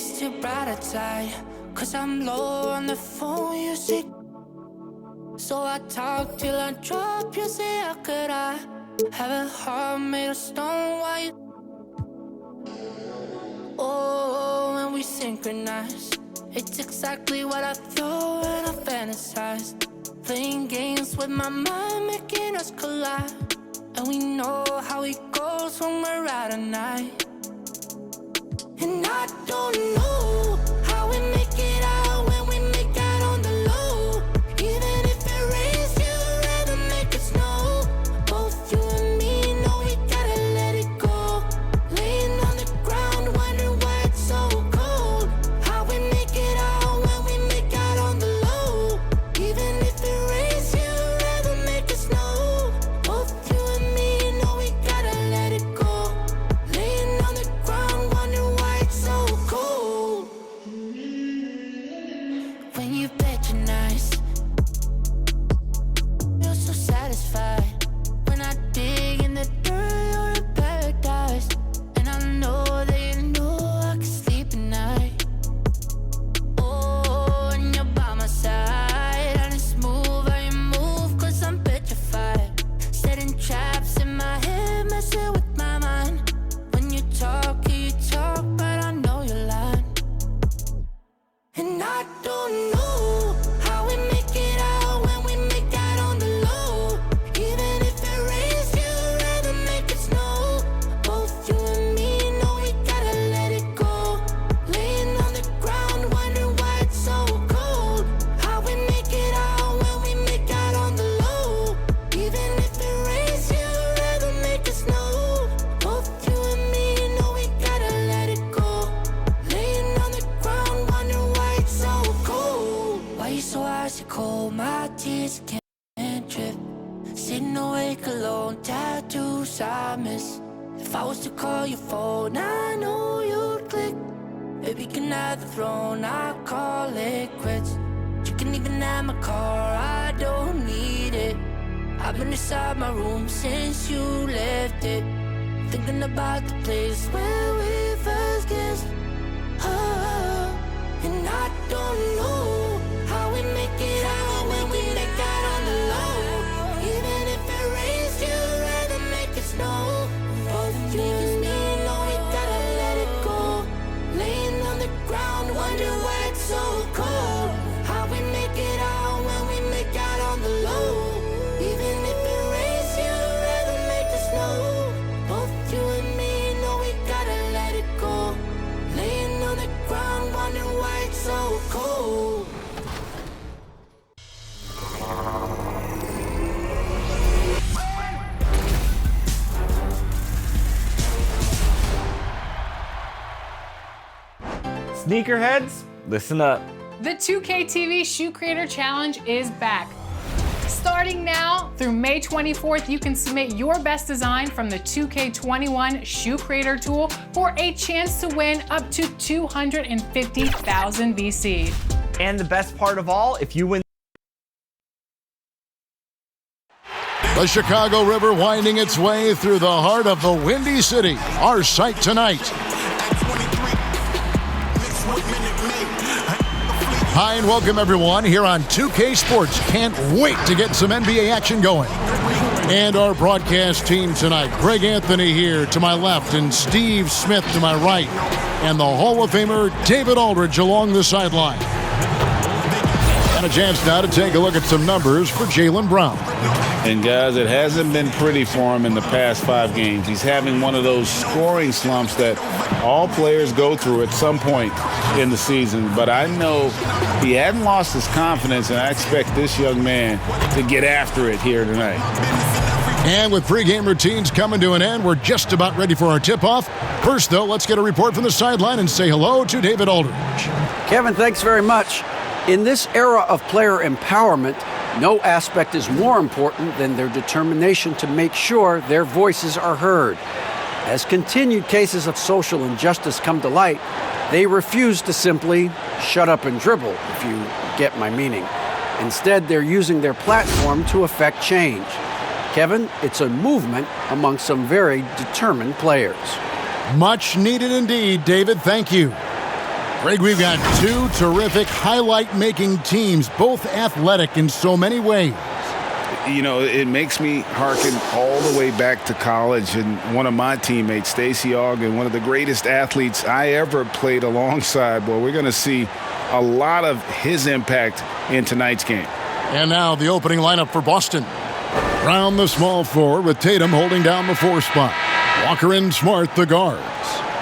It's too bright outside, 'cause I'm low on the phone, you see. So I talk till I drop, you say how could I have a heart made of stone, why you? Oh, when we synchronize, it's exactly what I thought when I fantasized. Playing games with my mind, making us collide. And we know how it goes when we're out at night. And I don't know how we make it out when we make out on the low. Even if it rains, you'd rather make it snow. Both you and me know we gotta let it go. Laying on the ground, wondering why it's so cold. How we make it out when we make out on the low. Even if it rains, you'd rather make it snow. Both you and me know we gotta let it go. Laying on the ground, wondering why it's so cold. When you patronize, feel so satisfied. When I dig in the dirt, you're in paradise. And I know that you know I can sleep at night. Oh, and you're by my side. And it's smooth how you move, 'cause I'm petrified. Setting traps in my head, messing with my mind. When you talk, but I know you're lying. And I don't know how we make it out when we make out on the low. Even if it rains, you'd rather make it snow. Both you and me know we gotta let it go. Laying on the ground, wondering why it's so cold. How we make it out when we make out on the low. Even if it rains, you'd rather make it snow. Both you and me know we gotta let it go. Laying on the ground, wondering why it's so cold. Why you so icy cold? My tears can't drip. Sitting awake alone, tattoos I miss. If I was to call your phone, I know you'd click. Baby, can I have the throne? I call it quits. You can even have my car, I don't need it. I've been inside my room since you left it. Thinking about the place where we first kissed. Oh, and I don't know how we make it out when we make out on the low. Even if it rains, you'd rather make it snow. Both you and me know we gotta let it go. Laying on the ground, wondering why it's so cold. How we make it out when we make out on the low. Even if it rains, you'd rather make it snow. Both you and me know we gotta let it go. Laying on the ground, wondering why it's so cold. Sneakerheads, listen up. The 2K TV Shoe Creator Challenge is back. Starting now through May 24th, you can submit your best design from the 2K21 Shoe Creator tool for a chance to win up to 250,000 VC. And the best part of all, if you win The Chicago River winding its way through the heart of the Windy City. Our sight tonight. Hi and welcome everyone here on 2K Sports. Can't wait to get some NBA action going. And our broadcast team tonight. Greg Anthony here to my left and Steve Smith to my right. And the Hall of Famer David Aldridge along the sideline. And a chance now to take a look at some numbers for Jaylen Brown. And guys, it hasn't been pretty for him in the past 5 games. He's having one of those scoring slumps that all players go through at some point in the season. But I know he hadn't lost his confidence, and I expect this young man to get after it here tonight. And with pregame routines coming to an end, we're just about ready for our tip-off. First, though, let's get a report from the sideline and say hello to David Aldridge. Kevin, thanks very much. In this era of player empowerment, no aspect is more important than their determination to make sure their voices are heard. As continued cases of social injustice come to light, they refuse to simply shut up and dribble, if you get my meaning. Instead, they're using their platform to affect change. Kevin, it's a movement among some very determined players. Much needed indeed, David. Thank you. Greg, we've got two terrific highlight-making teams, both athletic in so many ways. You know, it makes me hearken all the way back to college, and one of my teammates, Stacey Ogden, one of the greatest athletes I ever played alongside. Well, we're going to see a lot of his impact in tonight's game. And now the opening lineup for Boston. Brown, the small forward, with Tatum holding down the 4 spot. Walker and Smart, the guards.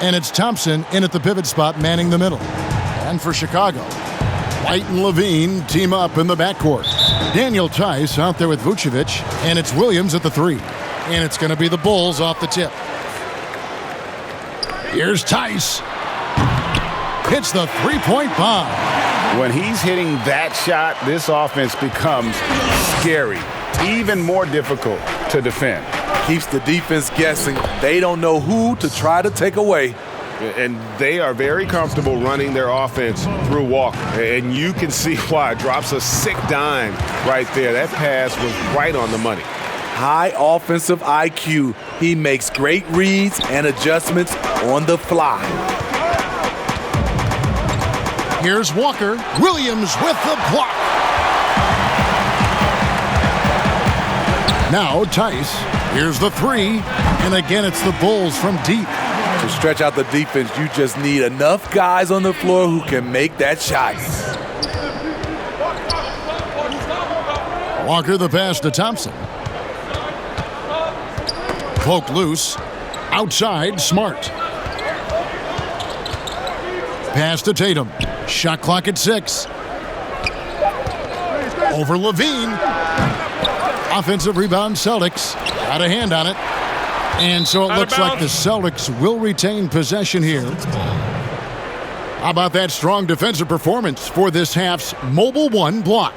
And it's Thompson in at the pivot spot, manning the middle. And for Chicago, White and LaVine team up in the backcourt. Daniel Tice out there with Vucevic, and it's Williams at the 3. And it's going to be the Bulls off the tip. Here's Tice. Hits the three-point bomb. When he's hitting that shot, this offense becomes scary, even more difficult to defend. Keeps the defense guessing. They don't know who to try to take away. And they are very comfortable running their offense through Walker. And you can see why. Drops a sick dime right there. That pass was right on the money. High offensive IQ. He makes great reads and adjustments on the fly. Here's Walker. Williams with the block. Now Tice. Here's the 3. And again, it's the Bulls from deep. To stretch out the defense, you just need enough guys on the floor who can make that shot. Walker the pass to Thompson. Poke loose. Outside, Smart. Pass to Tatum. Shot clock at 6. Over LaVine. Offensive rebound, Celtics. Got a hand on it. And so it looks like the Celtics will retain possession here. How about that strong defensive performance for this half's mobile 1 block?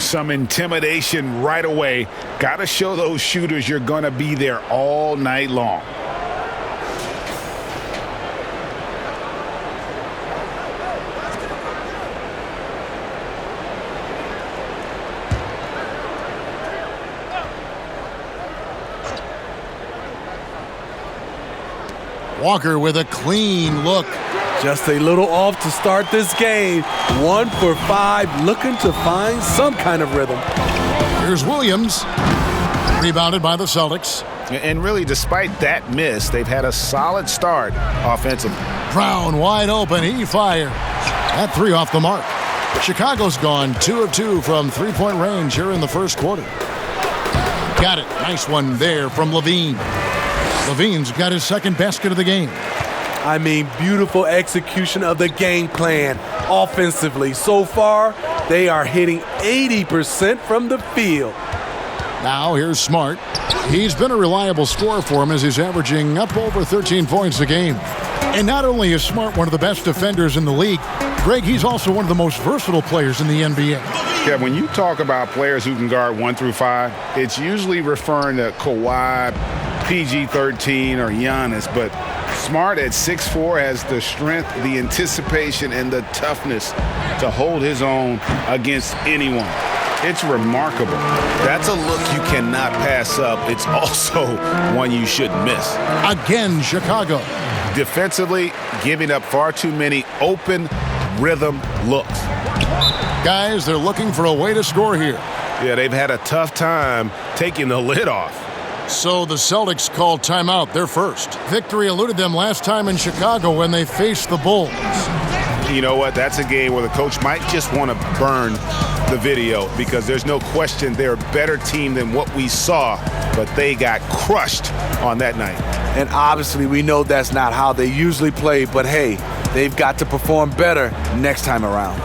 Some intimidation right away. Got to show those shooters you're going to be there all night long. Walker with a clean look. Just a little off to start this game. 1 for 5, looking to find some kind of rhythm. Here's Williams. Rebounded by the Celtics. And really, despite that miss, they've had a solid start offensively. Brown wide open. He fires. That 3 off the mark. Chicago's gone 2 of 2 from three-point range here in the first quarter. Got it. Nice one there from LaVine. LaVine's got his second basket of the game. I mean, beautiful execution of the game plan offensively. So far, they are hitting 80% from the field. Now here's Smart. He's been a reliable scorer for him as he's averaging up over 13 points a game. And not only is Smart one of the best defenders in the league, Greg, he's also one of the most versatile players in the NBA. Yeah, when you talk about players who can guard 1 through 5, it's usually referring to Kawhi, PG-13, or Giannis, but Smart at 6'4" has the strength, the anticipation, and the toughness to hold his own against anyone. It's remarkable. That's a look you cannot pass up. It's also one you shouldn't miss. Again, Chicago. Defensively, giving up far too many open rhythm looks. Guys, they're looking for a way to score here. Yeah, they've had a tough time taking the lid off. So the Celtics called timeout, their first. Victory eluded them last time in Chicago when they faced the Bulls. You know what? That's a game where the coach might just want to burn the video because there's no question they're a better team than what we saw, but they got crushed on that night. And obviously we know that's not how they usually play, but hey, they've got to perform better next time around.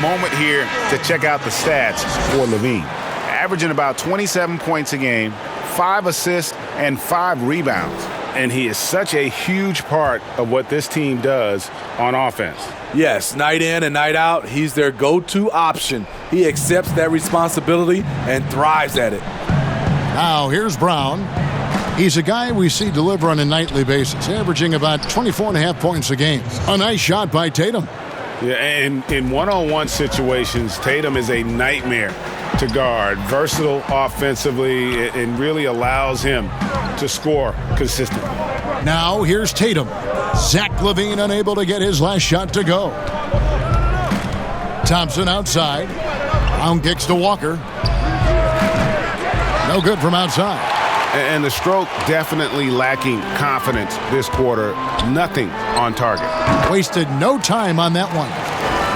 moment here to check out the stats for LaVine. Averaging about 27 points a game, 5 assists, and 5 rebounds. And he is such a huge part of what this team does on offense. Yes, night in and night out, he's their go-to option. He accepts that responsibility and thrives at it. Now here's Brown. He's a guy we see deliver on a nightly basis, averaging about 24.5 points a game. A nice shot by Tatum. Yeah, and in one-on-one situations, Tatum is a nightmare to guard. Versatile offensively, and really allows him to score consistently. Now here's Tatum. Zach LaVine unable to get his last shot to go. Thompson outside. Brown kicks to Walker. No good from outside. And the stroke definitely lacking confidence this quarter. Nothing on target. Wasted no time on that one.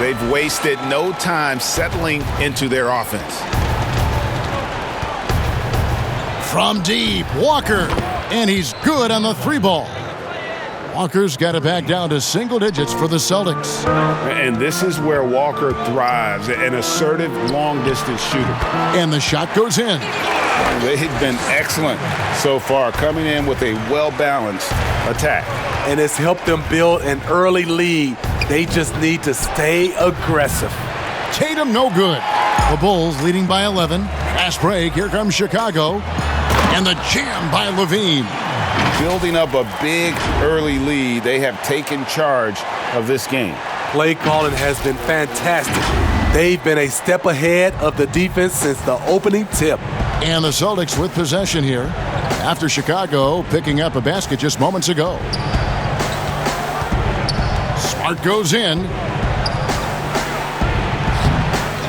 They've wasted no time settling into their offense. From deep, Walker. And he's good on the 3-ball. Walker's got it back down to single digits for the Celtics. And this is where Walker thrives, an assertive long-distance shooter. And the shot goes in. They've been excellent so far, coming in with a well-balanced attack. And it's helped them build an early lead. They just need to stay aggressive. Tatum no good. The Bulls leading by 11. Fast break. Here comes Chicago. And the jam by LaVine. Building up a big early lead, they have taken charge of this game. Play calling has been fantastic. They've been a step ahead of the defense since the opening tip. And the Celtics with possession here after Chicago picking up a basket just moments ago. Smart goes in.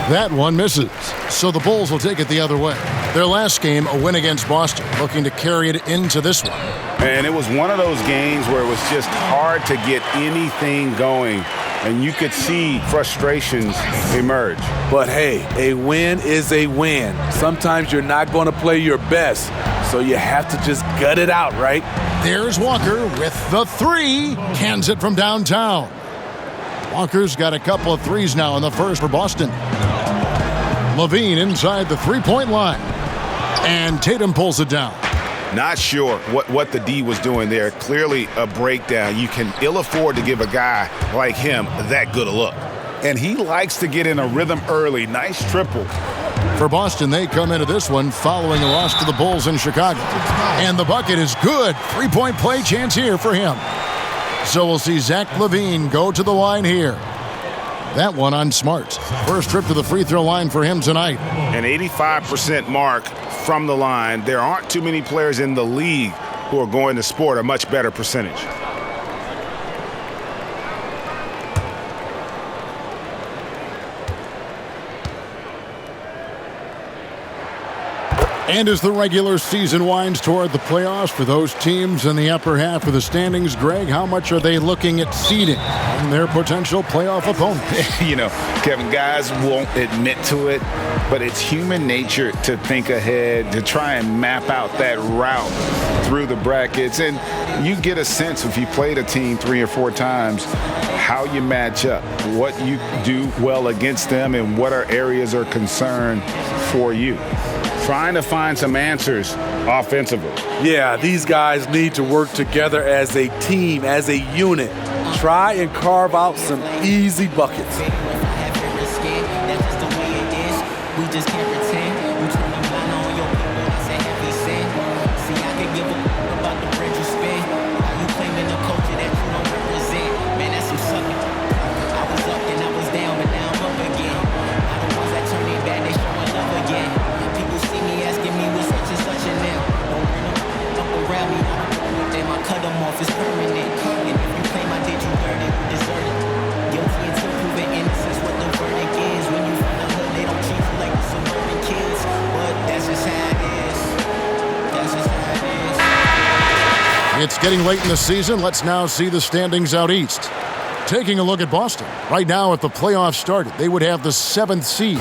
That one misses. So the Bulls will take it the other way. Their last game, a win against Boston, looking to carry it into this one. And it was one of those games where it was just hard to get anything going, and you could see frustrations emerge. But hey, a win is a win. Sometimes you're not going to play your best, so you have to just gut it out, right? There's Walker with the 3. Cans it from downtown. Walker's got a couple of threes now in the first for Boston. LaVine inside the 3-point line. And Tatum pulls it down. Not sure what the D was doing there. Clearly a breakdown. You can ill afford to give a guy like him that good a look. And he likes to get in a rhythm early. Nice triple. For Boston, they come into this one following a loss to the Bulls in Chicago. And the bucket is good. 3-point play chance here for him. So we'll see Zach LaVine go to the line here. That one on Smart. First trip to the free throw line for him tonight. An 85% mark from the line. There aren't too many players in the league who are going to sport a much better percentage. And as the regular season winds toward the playoffs for those teams in the upper half of the standings, Greg, how much are they looking at seeding and their potential playoff opponents? You know, Kevin, guys won't admit to it, but it's human nature to think ahead, to try and map out that route through the brackets. And you get a sense if you played a team 3 or 4 times, how you match up, what you do well against them, and what are areas of concern for you. Trying to find some answers offensively. Yeah, these guys need to work together as a team, as a unit. Try and carve out some easy buckets. It's getting late in the season. Let's now see the standings out east. Taking a look at Boston. Right now, if the playoffs started, they would have the 7th seed.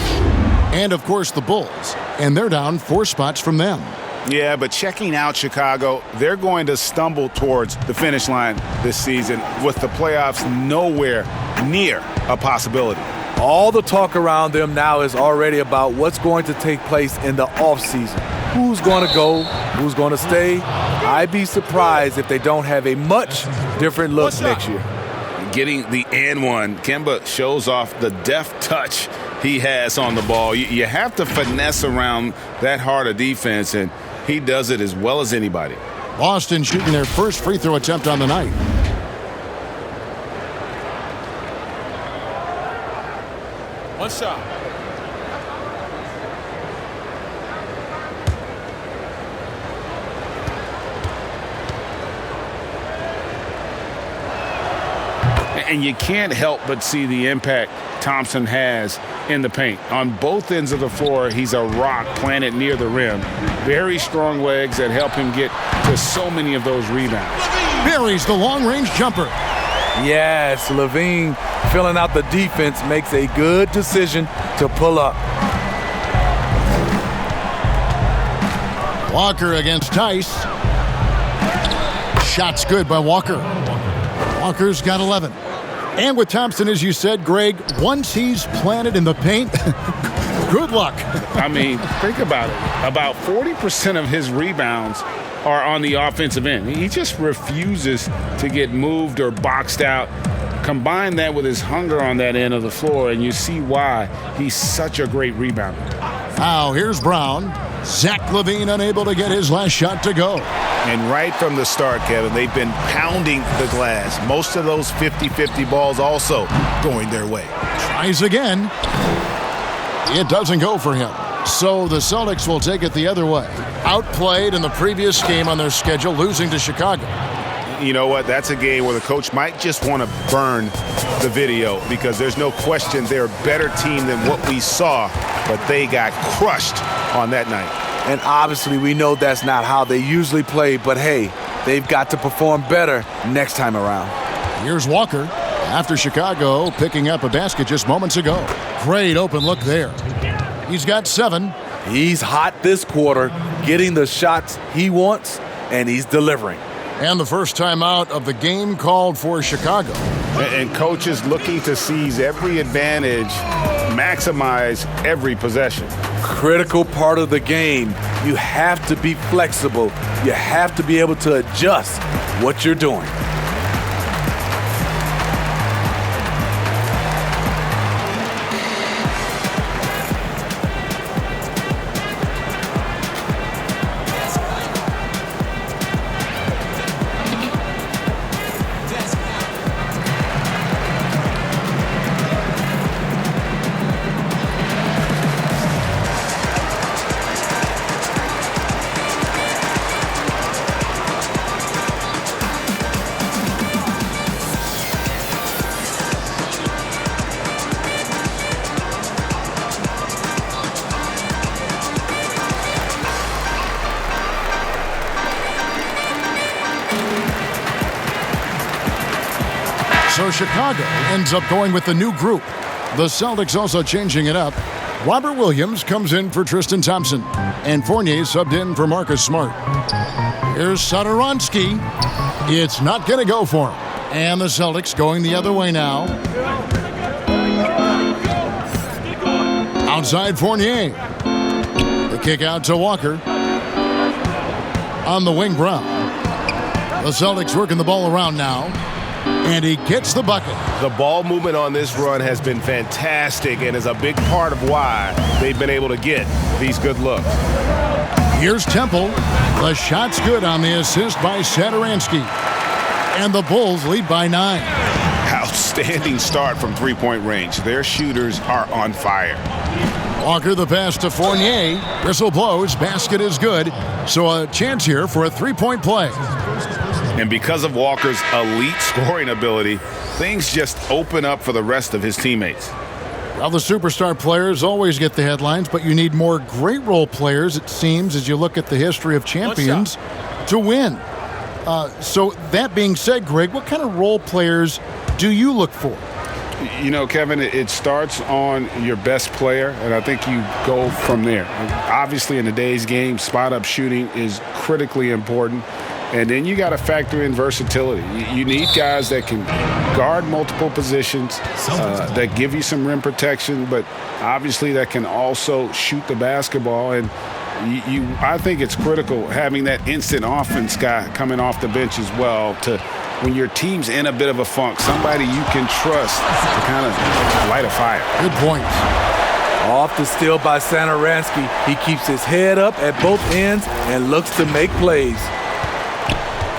And, of course, the Bulls. And they're down 4 spots from them. Yeah, but checking out Chicago, they're going to stumble towards the finish line this season with the playoffs nowhere near a possibility. All the talk around them now is already about what's going to take place in the offseason. Who's going to go? Who's going to stay? I'd be surprised if they don't have a much different look next year. Getting the and one, Kemba shows off the deft touch he has on the ball. You have to finesse around that hard a defense, and he does it as well as anybody. Boston shooting their first free throw attempt on the night. One shot. And you can't help but see the impact Thompson has in the paint. On both ends of the floor, he's a rock planted near the rim. Very strong legs that help him get to so many of those rebounds. Buries the long-range jumper. Yes, LaVine filling out the defense makes a good decision to pull up. Walker against Tice. Shot's good by Walker. Walker's got 11. And with Thompson, as you said, Greg, once he's planted in the paint, good luck. I mean, think about it. About 40% of his rebounds are on the offensive end. He just refuses to get moved or boxed out. Combine that with his hunger on that end of the floor, and you see why he's such a great rebounder. Now, here's Brown. Zach LaVine unable to get his last shot to go. And right from the start, Kevin, they've been pounding the glass. Most of those 50-50 balls also going their way. Tries again. It doesn't go for him. So the Celtics will take it the other way. Outplayed in the previous game on their schedule, losing to Chicago. You know what? That's a game where the coach might just want to burn the video because there's no question they're a better team than what we saw, but they got crushed on that night. And obviously we know that's not how they usually play, but hey, they've got to perform better next time around. Here's Walker after Chicago picking up a basket just moments ago. Great open look there. He's got 7. He's hot this quarter, getting the shots he wants, and he's delivering. And the first time out of the game called for Chicago. And coaches looking to seize every advantage, maximize every possession. Critical part of the game. You have to be flexible. You have to be able to adjust what you're doing. So Chicago ends up going with the new group. The Celtics also changing it up. Robert Williams comes in for Tristan Thompson, and Fournier subbed in for Marcus Smart. Here's Satoransky. It's not going to go for him. And the Celtics going the other way now. Outside Fournier. The kick out to Walker. On the wing, Brown. The Celtics working the ball around now. And he gets the bucket. The ball movement on this run has been fantastic and is a big part of why they've been able to get these good looks. Here's Temple. The shot's good on the assist by Satoransky. And the Bulls lead by 9. Outstanding start from three-point range. Their shooters are on fire. Walker the pass to Fournier. Whistle blows. Basket is good. So a chance here for a three-point play. And because of Walker's elite scoring ability, things just open up for the rest of his teammates. Well, the superstar players always get the headlines, but you need more great role players, it seems, as you look at the history of champions, to win. So that being said, Greg, what kind of role players do you look for? You know, Kevin, it starts on your best player, and I think you go from there. Obviously, in today's game, spot-up shooting is critically important. And then you got to factor in versatility. You need guys that can guard multiple positions, that give you some rim protection, but obviously that can also shoot the basketball. And I think it's critical having that instant offense guy coming off the bench as well, to when your team's in a bit of a funk, somebody you can trust to kind of light a fire. Good point. Off the steal by Satoransky. He keeps his head up at both ends and looks to make plays.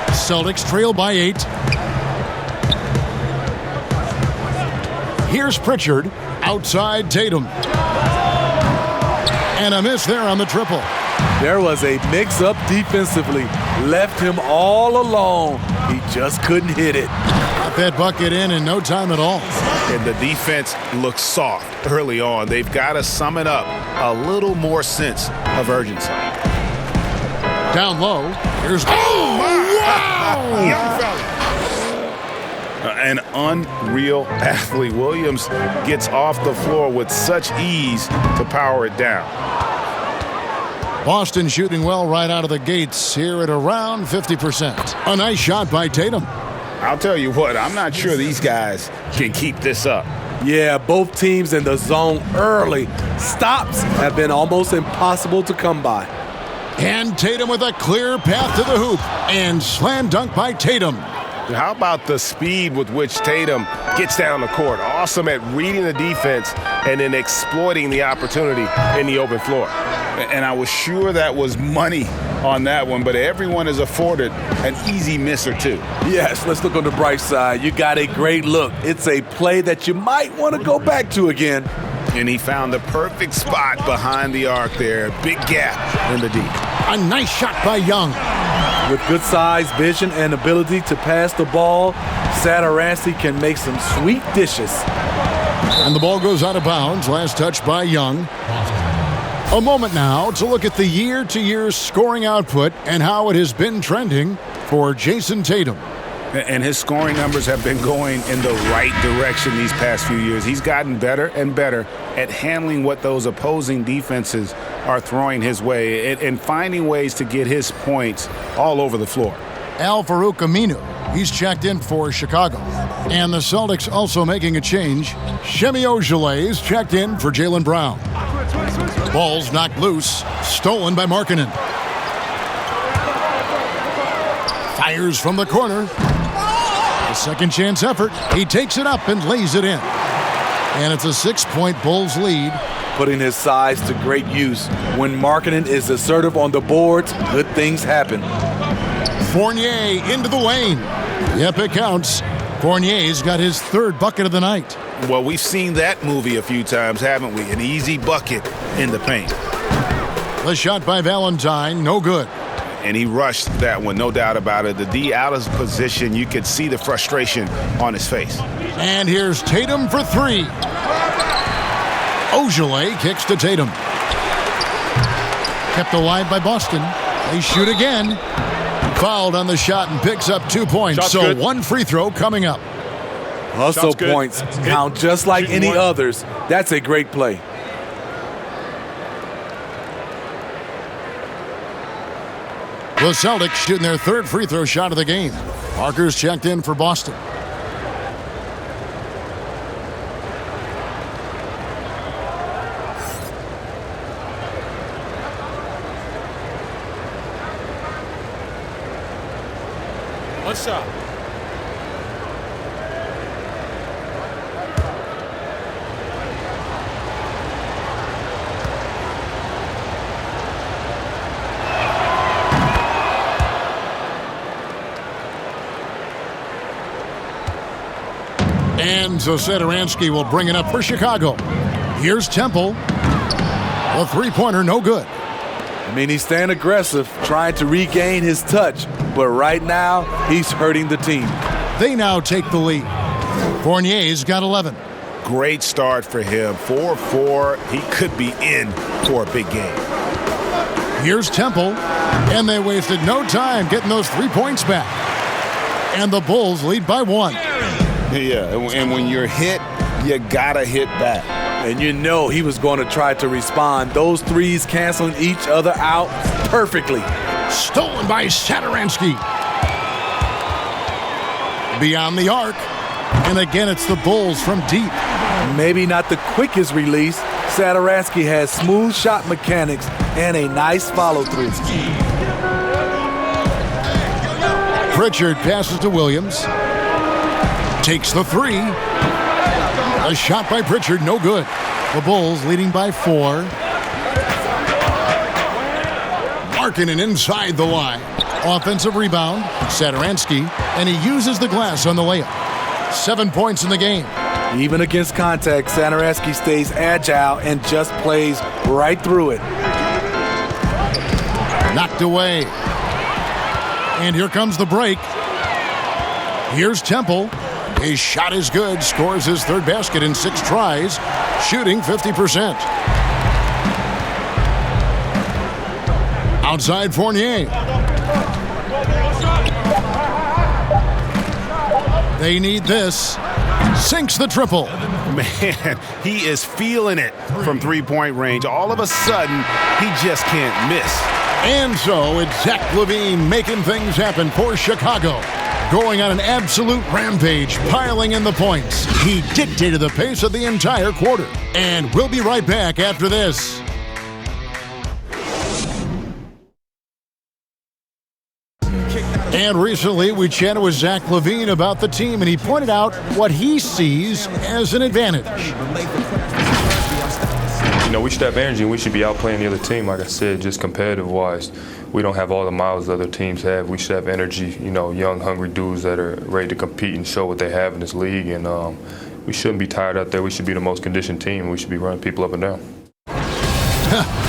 Celtics trail by 8. Here's Pritchard. Outside Tatum. And a miss there on the triple. There was a mix-up defensively. Left him all alone. He just couldn't hit it. Got that bucket in no time at all. And the defense looks soft early on. They've got to sum it up. A little more sense of urgency. Down low. Here's... Wow! Young fella. An unreal athlete. Williams gets off the floor with such ease to power it down. Boston shooting well right out of the gates here at around 50%. A nice shot by Tatum. I'll tell you what, I'm not sure these guys can keep this up. Yeah, both teams in the zone early. Stops have been almost impossible to come by. And Tatum with a clear path to the hoop. And slam dunk by Tatum. How about the speed with which Tatum gets down the court? Awesome at reading the defense and then exploiting the opportunity in the open floor. And I was sure that was money on that one, but everyone is afforded an easy miss or two. Yes, let's look on the bright side. You got a great look. It's a play that you might want to go back to again. And he found the perfect spot behind the arc there. Big gap in the deep. A nice shot by Young. With good size, vision, and ability to pass the ball, Satoransky can make some sweet dishes. And the ball goes out of bounds. Last touch by Young. A moment now to look at the year-to-year scoring output and how it has been trending for Jason Tatum. And his scoring numbers have been going in the right direction these past few years. He's gotten better and better at handling what those opposing defenses are throwing his way and finding ways to get his points all over the floor. Al-Farouq Aminu, he's checked in for Chicago. And the Celtics also making a change. Shemi Ojeleye is checked in for Jaylen Brown. Ball's knocked loose, stolen by Markkanen. Fires from the corner. A second chance effort. He takes it up and lays it in. And it's a 6-point Bulls lead. Putting his size to great use. When Markkanen is assertive on the boards, good things happen. Fournier into the lane. Yep, it counts. Fournier's got his third bucket of the night. Well, we've seen that movie a few times, haven't we? An easy bucket in the paint. The shot by Valentine, no good. And he rushed that one, no doubt about it. The D out of position, you could see the frustration on his face. And here's Tatum for 3. Ojeleye kicks to Tatum. Kept alive by Boston. They shoot again. Fouled on the shot and picks up 2 points. Shot's so good. One free throw coming up. Hustle points count just like any others. That's a great play. The Celtics shooting their third free throw shot of the game. Parker's checked in for Boston. One shot. And so Satoransky will bring it up for Chicago. Here's Temple. A three-pointer, no good. I mean, he's staying aggressive, trying to regain his touch. But right now, he's hurting the team. They now take the lead. Fournier's got 11. Great start for him. 4-4. He could be in for a big game. Here's Temple. And they wasted no time getting those 3 points back. And the Bulls lead by 1. Yeah, and when you're hit, you gotta hit back. And you know he was going to try to respond. Those threes canceling each other out perfectly. Stolen by Satoransky. Beyond the arc. And again, it's the Bulls from deep. Maybe not the quickest release. Satoransky has smooth shot mechanics and a nice follow-through. Pritchard passes to Williams. Takes the three. A shot by Pritchard, no good. The Bulls leading by 4. Markkanen inside the line. Offensive rebound, Satoransky, and he uses the glass on the layup. 7 points in the game. Even against contact, Satoransky stays agile and just plays right through it. Knocked away. And here comes the break. Here's Temple. His shot is good. Scores his third basket in 6 tries. Shooting 50%. Outside Fournier. They need this. Sinks the triple. Man, he is feeling it from three-point range. All of a sudden, he just can't miss. And so it's Zach LaVine making things happen for Chicago. Going on an absolute rampage, piling in the points. He dictated the pace of the entire quarter. And we'll be right back after this. And recently, we chatted with Zach LaVine about the team, and he pointed out what he sees as an advantage. You know, we should have energy, and we should be outplaying the other team. Like I said, just competitive-wise, we don't have all the miles other teams have. We should have energy, you know, young, hungry dudes that are ready to compete and show what they have in this league. And we shouldn't be tired out there. We should be the most conditioned team, and we should be running people up and down.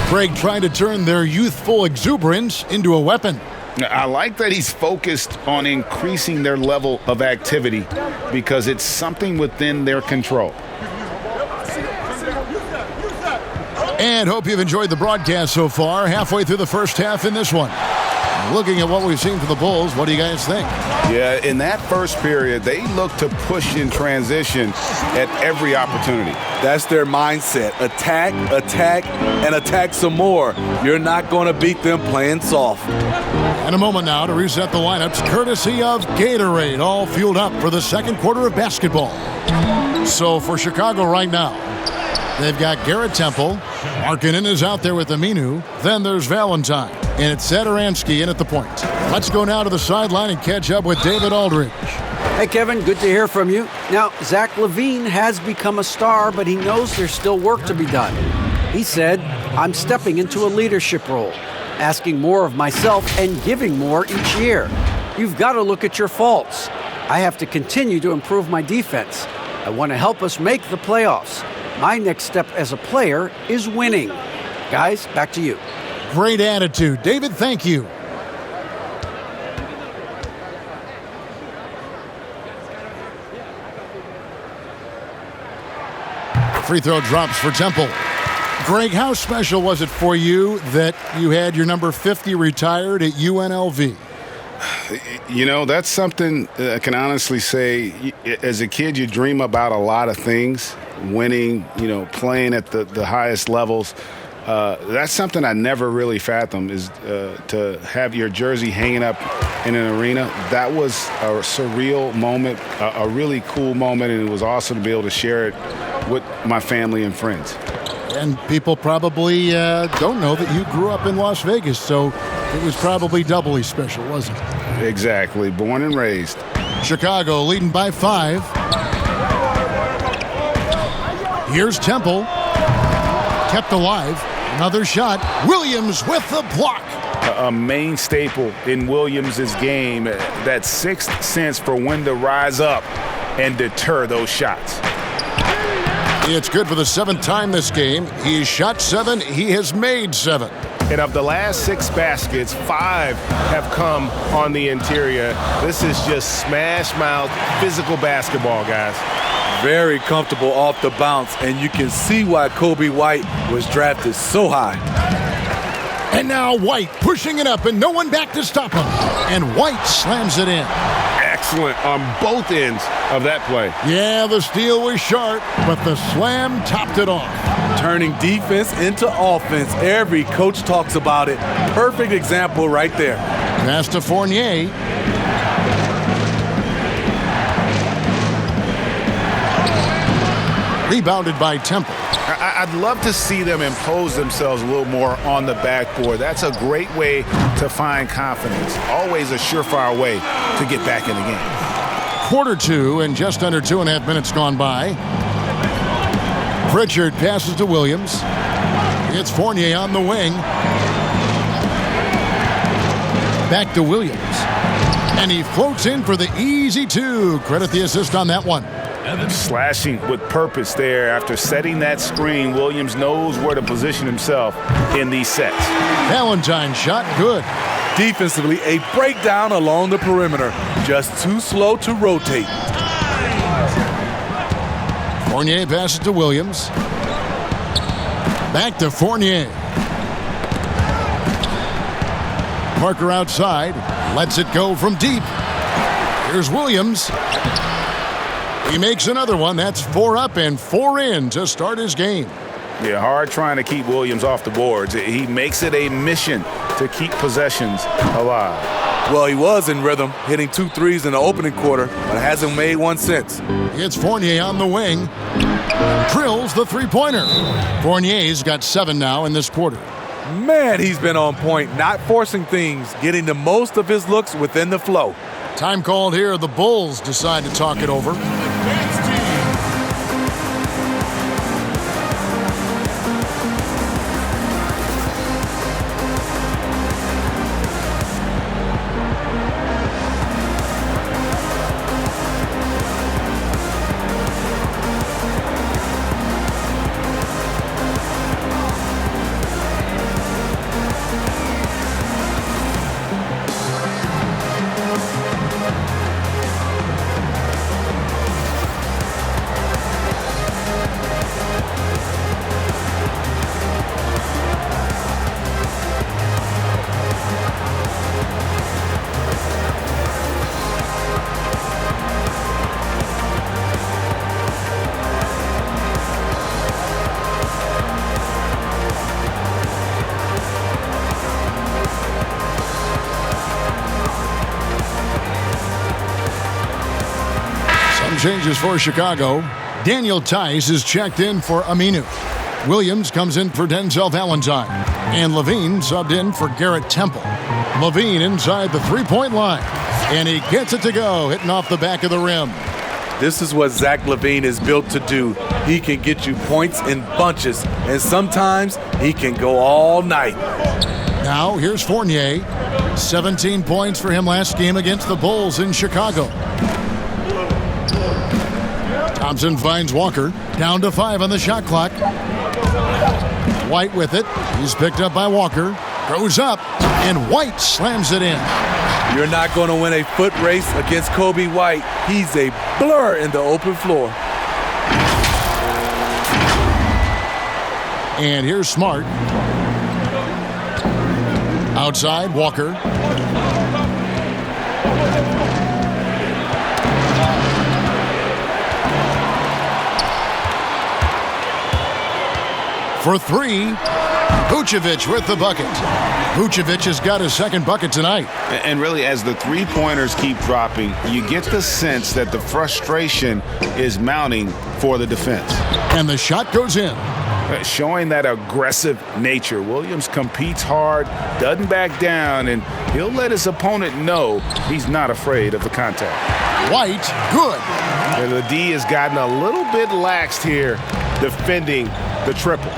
Greg trying to turn their youthful exuberance into a weapon. I like that he's focused on increasing their level of activity because it's something within their control. And hope you've enjoyed the broadcast so far. Halfway through the first half in this one. Looking at what we've seen for the Bulls, what do you guys think? Yeah, in that first period, they look to push in transition at every opportunity. That's their mindset. Attack, attack, and attack some more. You're not going to beat them playing soft. And a moment now to reset the lineups, courtesy of Gatorade, all fueled up for the second quarter of basketball. So for Chicago right now, they've got Garrett Temple. Markkanen is out there with Aminu. Then there's Valentine. And it's Satoransky in at the point. Let's go now to the sideline and catch up with David Aldridge. Hey, Kevin, good to hear from you. Now, Zach LaVine has become a star, but he knows there's still work to be done. He said, I'm stepping into a leadership role, asking more of myself and giving more each year. You've got to look at your faults. I have to continue to improve my defense. I want to help us make the playoffs. My next step as a player is winning. Guys, back to you. Great attitude. David, thank you. Free throw drops for Temple. Greg, how special was it for you that you had your number 50 retired at UNLV? You know, that's something I can honestly say. As a kid, you dream about a lot of things, winning, you know, playing at the highest levels. That's something I never really fathomed, is to have your jersey hanging up in an arena. That was a surreal moment, a really cool moment, and it was awesome to be able to share it with my family and friends. And people probably don't know that you grew up in Las Vegas, so it was probably doubly special, wasn't it? Exactly. Born and raised. Chicago leading by 5. Here's Temple. Kept alive. Another shot. Williams with the block. A main staple in Williams' game, that sixth sense for when to rise up and deter those shots. It's good for the 7th time this game. He's shot 7. He has made 7. And of the last 6 baskets, 5 have come on the interior. This is just smash mouth physical basketball, guys. Very comfortable off the bounce, and you can see why Kobe White was drafted so high. And now White pushing it up, and no one back to stop him. And White slams it in. Excellent on both ends of that play. Yeah, the steal was sharp, but the slam topped it off. Turning defense into offense. Every coach talks about it. Perfect example right there. Pass to Fournier. Rebounded by Temple. I'd love to see them impose themselves a little more on the backboard. That's a great way to find confidence. Always a surefire way to get back in the game. Quarter two and just under 2.5 minutes gone by. Pritchard passes to Williams. It's Fournier on the wing. Back to Williams. And he floats in for the easy two. Credit the assist on that one. Slashing with purpose there. After setting that screen, Williams knows where to position himself in these sets. Valentine's shot, good. Defensively, a breakdown along the perimeter. Just too slow to rotate. Fournier passes to Williams. Back to Fournier. Parker outside. Lets it go from deep. Here's Williams. He makes another one. That's 4 up and 4 in to start his game. Yeah, hard trying to keep Williams off the boards. He makes it a mission to keep possessions alive. Well, he was in rhythm, hitting 2 threes in the opening quarter, but hasn't made one since. It's Fournier on the wing. Drills the three-pointer. Fournier's got 7 now in this quarter. Man, he's been on point, not forcing things, getting the most of his looks within the flow. Time called here. The Bulls decide to talk it over. Changes for Chicago. Daniel Tice is checked in for Aminu. Williams comes in for Denzel Valentine. And LaVine subbed in for Garrett Temple. LaVine inside the three-point line. And he gets it to go, hitting off the back of the rim. This is what Zach LaVine is built to do. He can get you points in bunches, and sometimes he can go all night. Now here's Fournier. 17 points for him last game against the Bulls in Chicago. Thompson finds Walker. Down to 5 on the shot clock. White with it. He's picked up by Walker. Goes up, and White slams it in. You're not going to win a foot race against Kobe White. He's a blur in the open floor. And here's Smart. Outside, Walker. For 3, Vucevic with the bucket. Vucevic has got his second bucket tonight. And really, as the three-pointers keep dropping, you get the sense that the frustration is mounting for the defense. And the shot goes in. Showing that aggressive nature. Williams competes hard, doesn't back down, and he'll let his opponent know he's not afraid of the contact. White, good. And the D has gotten a little bit laxed here defending the triple.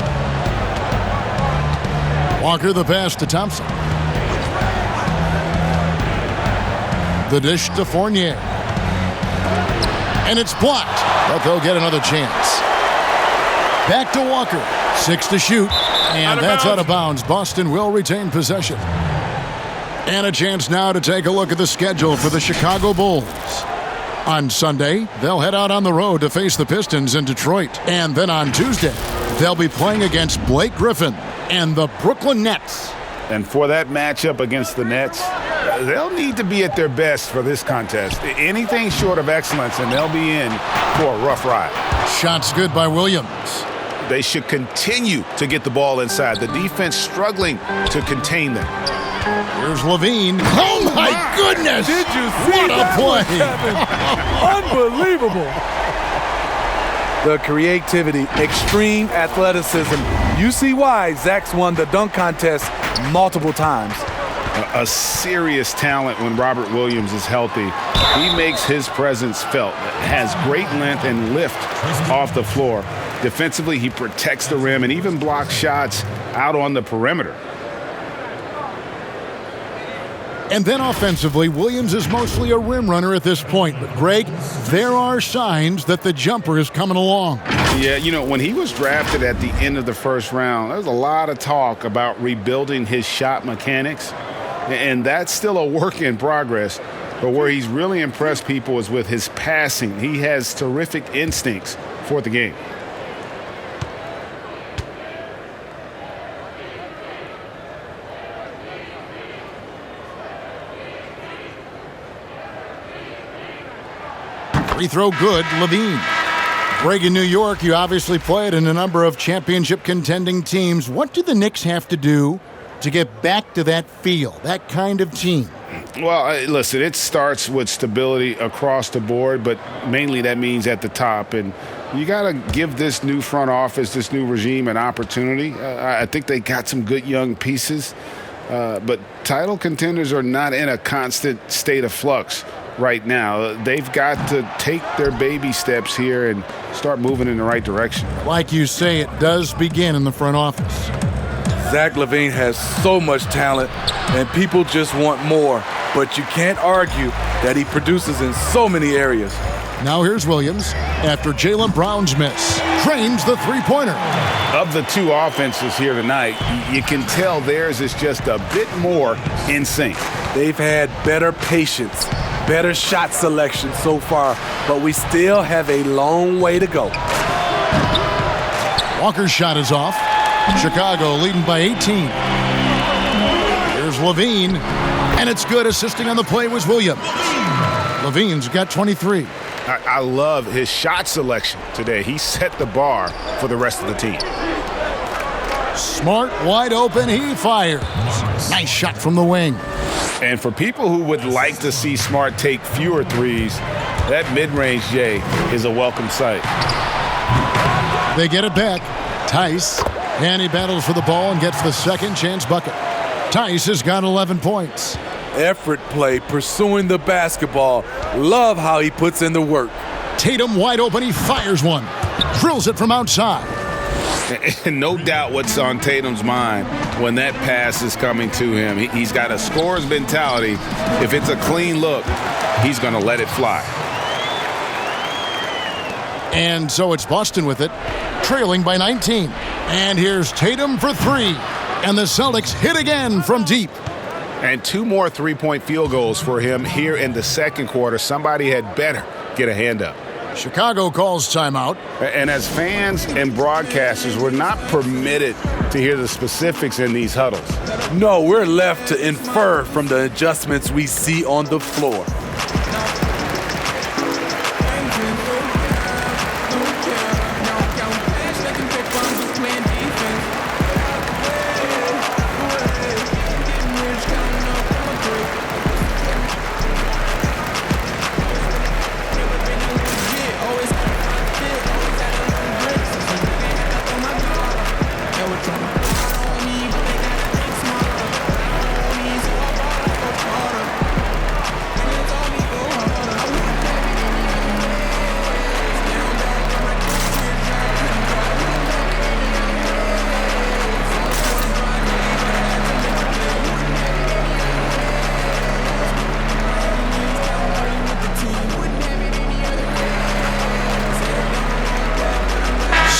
Walker the pass to Thompson. The dish to Fournier. And it's blocked, but they'll get another chance. Back to Walker. 6 to shoot. And that's out of bounds. Boston will retain possession. And a chance now to take a look at the schedule for the Chicago Bulls. On Sunday, they'll head out on the road to face the Pistons in Detroit. And then on Tuesday, they'll be playing against Blake Griffin and the Brooklyn Nets. And for that matchup against the Nets, they'll need to be at their best for this contest. Anything short of excellence, and they'll be in for a rough ride. Shots good by Williams. They should continue to get the ball inside. The defense struggling to contain them. Here's LaVine. Oh, my goodness! Did you see what a that play! Unbelievable. the creativity, extreme athleticism. You see why Zach's won the dunk contest multiple times. A serious talent when Robert Williams is healthy. He makes his presence felt, has great length and lift off the floor. Defensively, he protects the rim and even blocks shots out on the perimeter. And then offensively, Williams is mostly a rim runner at this point. But, Greg, there are signs that the jumper is coming along. Yeah, you know, when he was drafted at the end of the first round, there was a lot of talk about rebuilding his shot mechanics. And that's still a work in progress. But where he's really impressed people is with his passing. He has terrific instincts for the game. Free throw good, LaVine. Greg, in New York, you obviously played in a number of championship contending teams. What do the Knicks have to do to get back to that feel, that kind of team? Well, listen, it starts with stability across the board, but mainly that means at the top. And you got to give this new front office, this new regime, an opportunity. I think they got some good young pieces, but title contenders are not in a constant state of flux right now. They've got to take their baby steps here and start moving in the right direction. Like you say, it does begin in the front office. Zach LaVine has so much talent, and people just want more. But you can't argue that he produces in so many areas. Now here's Williams after Jaylen Brown's miss. Drains the three-pointer. Of the two offenses here tonight, you can tell theirs is just a bit more in sync. They've had better patience, better shot selection so far, but we still have a long way to go. Walker's shot is off. Chicago leading by 18. Here's LaVine, and it's good. Assisting on the play was Williams. LaVine's got 23. I love his shot selection today. He set the bar for the rest of the team. Smart, wide open, he fires. Nice shot from the wing. And for people who would like to see Smart take fewer threes, that mid-range J is a welcome sight. They get it back. Tice, and he battles for the ball and gets the second chance bucket. Tice has got 11 points. Effort play, pursuing the basketball. Love how he puts in the work. Tatum wide open, he fires one. Drills it from outside. And no doubt what's on Tatum's mind when that pass is coming to him. He's got a scorer's mentality. If it's a clean look, he's going to let it fly. And so it's Boston with it, trailing by 19. And here's Tatum for three. And the Celtics hit again from deep. And two more three-point field goals for him here in the second quarter. Somebody had better get a hand up. Chicago calls timeout. And as fans and broadcasters, we're not permitted to hear the specifics in these huddles. No, we're left to infer from the adjustments we see on the floor.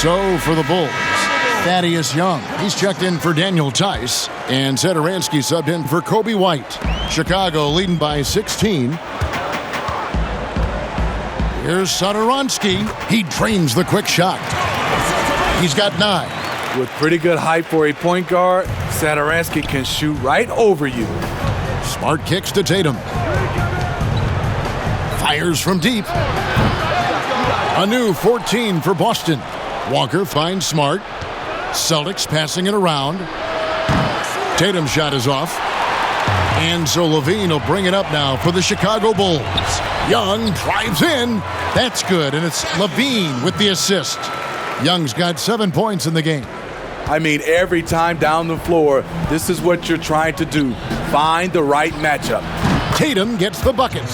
So for the Bulls, Thaddeus Young. He's checked in for Daniel Tice, and Satoransky subbed in for Kobe White. Chicago leading by 16. Here's Satoransky. He drains the quick shot. He's got 9. With pretty good height for a point guard, Satoransky can shoot right over you. Smart kicks to Tatum. Fires from deep. A new 14 for Boston. Walker finds Smart. Celtics passing it around. Tatum's shot is off. And so LaVine will bring it up now for the Chicago Bulls. Young drives in, That's good, and it's LaVine with the assist. Young's got 7 points in the game. I mean, every time down the floor, this is what you're trying to do. Find the right matchup. Tatum gets the bucket.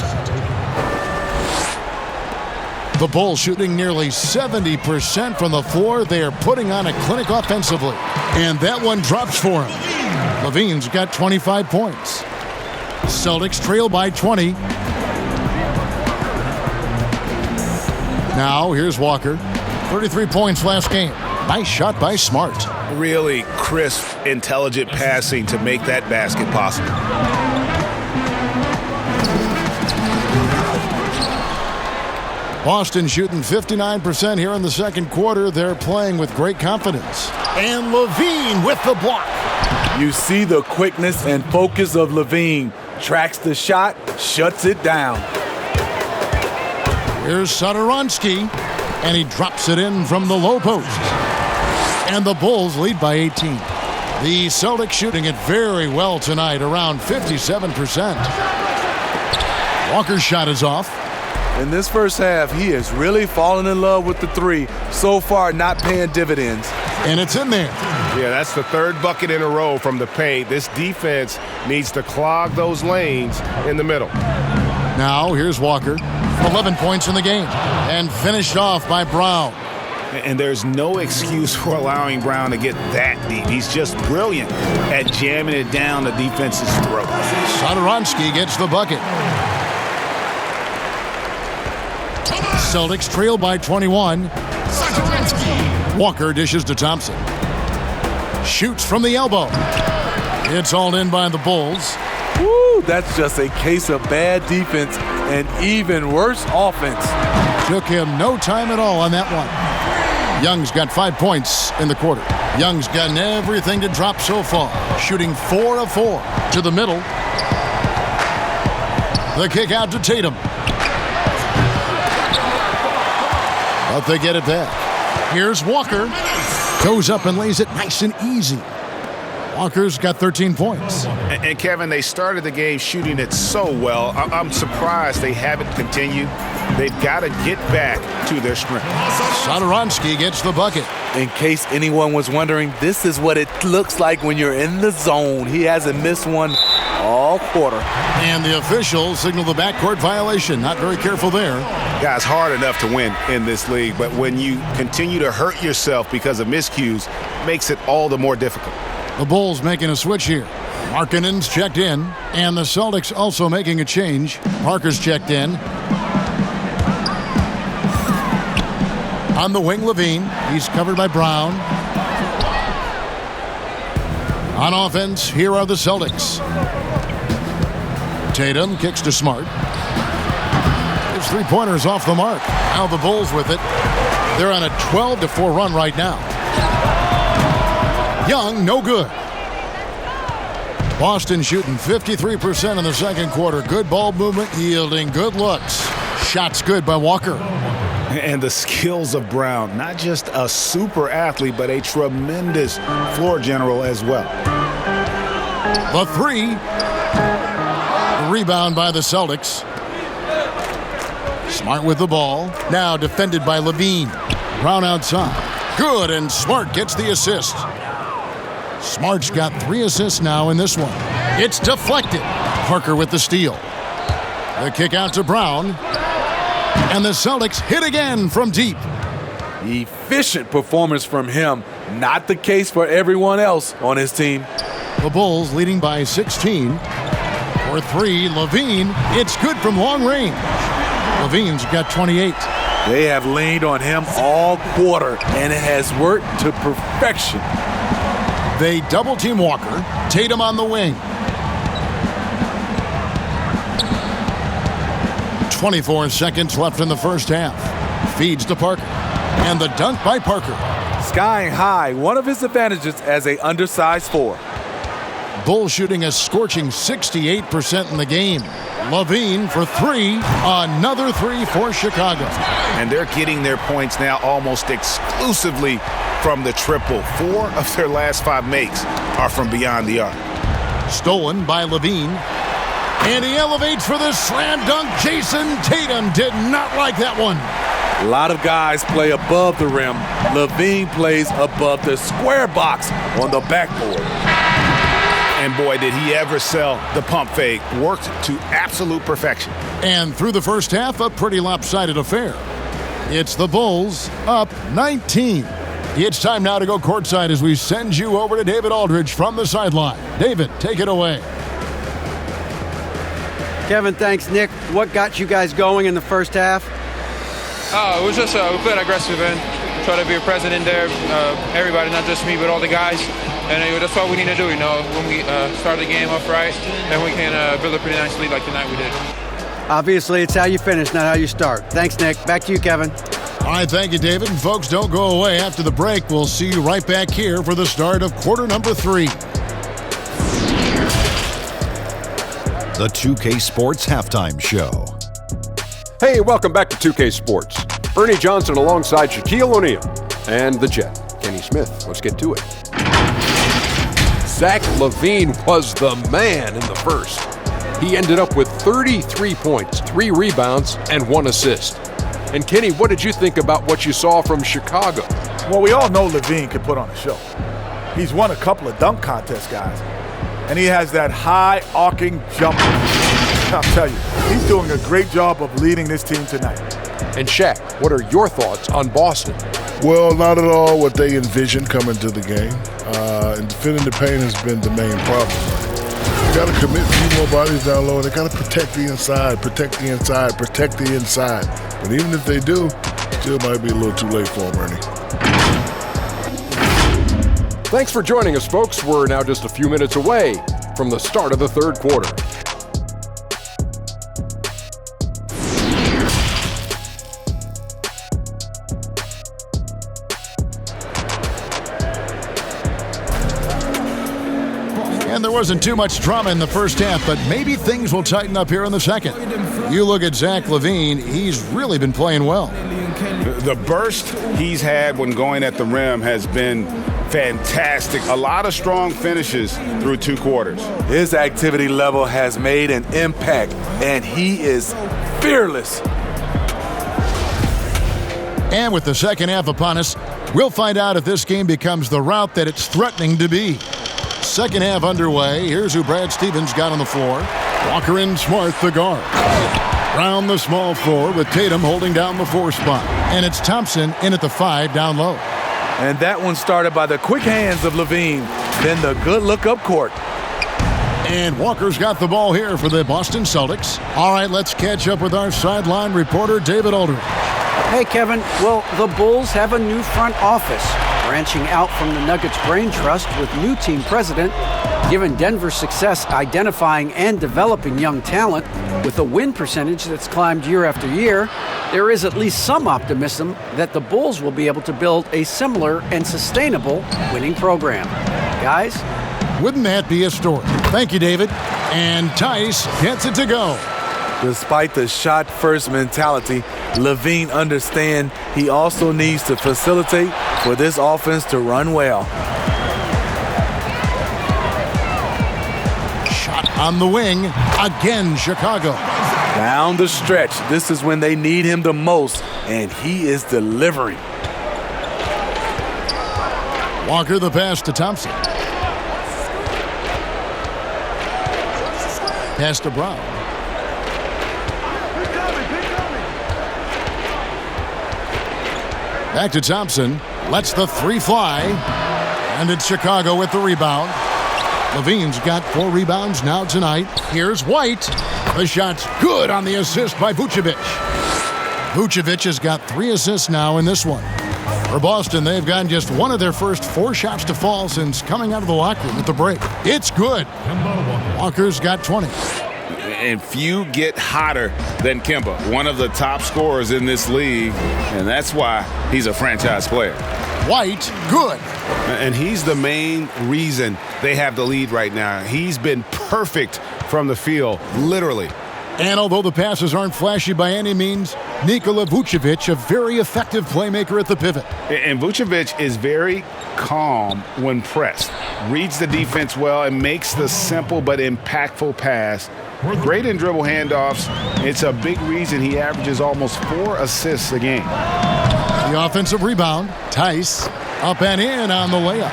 The Bulls shooting nearly 70% from the floor. They are putting on a clinic offensively. And that one drops for him. LaVine's got 25 points. Celtics trail by 20. Now, here's Walker. 33 points last game. Nice shot by Smart. Really crisp, intelligent passing to make that basket possible. Boston shooting 59% here in the second quarter. They're playing with great confidence. And LaVine with the block. You see the quickness and focus of LaVine. Tracks the shot, shuts it down. Here's Satoransky, and he drops it in from the low post. And the Bulls lead by 18. The Celtics shooting it very well tonight, around 57%. Walker's shot is off. In this first half, he has really fallen in love with the three. So far, not paying dividends. And it's in there. Yeah, that's the third bucket in a row from the paint. This defense needs to clog those lanes in the middle. Now, here's Walker. 11 points in the game. And finished off by Brown. And there's no excuse for allowing Brown to get that deep. He's just brilliant at jamming it down the defense's throat. Satoransky gets the bucket. Celtics trail by 21. Walker dishes to Thompson. Shoots from the elbow. It's hauled in by the Bulls. Woo, that's just a case of bad defense and even worse offense. Took him no time at all on that one. Young's got 5 points in the quarter. Young's gotten everything to drop so far. Shooting 4 of 4 to the middle. The kick out to Tatum. But they get it back. Here's Walker. Goes up and lays it nice and easy. Walker's got 13 points. And Kevin, they started the game shooting it so well. I'm surprised they haven't continued. They've got to get back to their strength. Satoransky gets the bucket. In case anyone was wondering, this is what it looks like when you're in the zone. He hasn't missed one all quarter. And the officials signal the backcourt violation. Not very careful there. Guys, hard enough to win in this league, but when you continue to hurt yourself because of miscues, it makes it all the more difficult. The Bulls making a switch here. Markkanen's checked in, and the Celtics also making a change. Parker's checked in. On the wing, LaVine. He's covered by Brown. On offense, here are the Celtics. Tatum kicks to Smart. His three-pointers off the mark. Now the Bulls with it. They're on a 12-4 run right now. Young, no good. Boston shooting 53% in the second quarter. Good ball movement, yielding good looks. Shots good by Walker. And the skills of Brown, not just a super athlete, but a tremendous floor general as well. The three. The rebound by the Celtics. Smart with the ball. Now defended by LaVine. Brown outside. Good, and Smart gets the assist. Smart's got 3 assists now in this one. It's deflected. Parker with the steal. The kick out to Brown. And the Celtics hit again from deep. Efficient performance from him. Not the case for everyone else on his team. The Bulls leading by 16. For 3, LaVine. It's good from long range. LaVine's got 28. They have leaned on him all quarter, and it has worked to perfection. They double-team Walker. Tatum on the wing. 24 seconds left in the first half. Feeds to Parker. And the dunk by Parker. Skying high, one of his advantages as a undersized 4. Bulls shooting a scorching 68% in the game. LaVine for 3. Another 3 for Chicago. And they're getting their points now almost exclusively from the triple. 4 of their last 5 makes are from beyond the arc. Stolen by LaVine. And he elevates for the slam dunk. Jason Tatum did not like that one. A lot of guys play above the rim. LaVine plays above the square box on the backboard. And boy, did he ever sell the pump fake. Worked to absolute perfection. And through the first half, a pretty lopsided affair. It's the Bulls up 19. It's time now to go courtside as we send you over to David Aldridge from the sideline. David, take it away. Kevin, thanks, Nick. What got you guys going in the first half? It was just we played aggressive and try to be a present in there. Everybody, not just me, but all the guys. And that's what we need to do, when we start the game off right, then we can build a pretty nice lead like tonight we did. Obviously, it's how you finish, not how you start. Thanks, Nick. Back to you, Kevin. All right, thank you, David. And folks, don't go away. After the break, we'll see you right back here for the start of quarter number 3. The 2K Sports Halftime Show. Hey, welcome back to 2K Sports. Ernie Johnson alongside Shaquille O'Neal and the Jet, Kenny Smith. Let's get to it. Zach LaVine was the man in the first. He ended up with 33 points, 3 rebounds, and 1 assist. And Kenny, what did you think about what you saw from Chicago? Well, we all know LaVine can put on a show. He's won a couple of dunk contests, guys. And he has that high arcing jumper. I'll tell you, he's doing a great job of leading this team tonight. And Shaq, what are your thoughts on Boston? Well, not at all what they envisioned coming to the game. And defending the paint has been the main problem. You got to commit a few more bodies down low. They got to protect the inside, protect the inside, protect the inside. But even if they do, still might be a little too late for them, Ernie. Thanks for joining us, folks. We're now just a few minutes away from the start of the third quarter. And there wasn't too much drama in the first half, but maybe things will tighten up here in the second. You look at Zach LaVine, he's really been playing well. The burst he's had when going at the rim has been fantastic. A lot of strong finishes through 2 quarters. His activity level has made an impact, and he is fearless. And with the second half upon us, we'll find out if this game becomes the route that it's threatening to be. Second half underway. Here's who Brad Stevens got on the floor. Walker and Smart, the guard. Round the small floor with Tatum holding down the 4 spot. And it's Thompson in at the 5 down low. And that one started by the quick hands of LaVine, then the good look up court. And Walker's got the ball here for the Boston Celtics. All right, let's catch up with our sideline reporter, David Aldridge. Hey, Kevin. Well, the Bulls have a new front office, branching out from the Nuggets Brain Trust with new team president. Given Denver's success identifying and developing young talent with a win percentage that's climbed year after year, there is at least some optimism that the Bulls will be able to build a similar and sustainable winning program. Guys? Wouldn't that be a story? Thank you, David. And Tice gets it to go. Despite the shot-first mentality, LaVine understands he also needs to facilitate for this offense to run well. Shot on the wing. Again, Chicago. Down the stretch, this is when they need him the most, and he is delivering. Walker the pass to Thompson. Pass to Brown. Back to Thompson. Lets the 3 fly. And it's Chicago with the rebound. LaVine's got 4 rebounds now tonight. Here's White. The shot's good on the assist by Vucevic. Vucevic has got 3 assists now in this one. For Boston, they've gotten just one of their first 4 shots to fall since coming out of the locker room at the break. It's good. Walker's got 20. And few get hotter than Kemba, one of the top scorers in this league, and that's why he's a franchise player. White, good. And he's the main reason they have the lead right now. He's been perfect from the field, literally. And although the passes aren't flashy by any means, Nikola Vucevic, a very effective playmaker at the pivot. And Vucevic is very calm when pressed, reads the defense well, and makes the simple but impactful pass. Great in dribble handoffs. It's a big reason he averages almost 4 assists a game. The offensive rebound, Tice, up and in on the layup.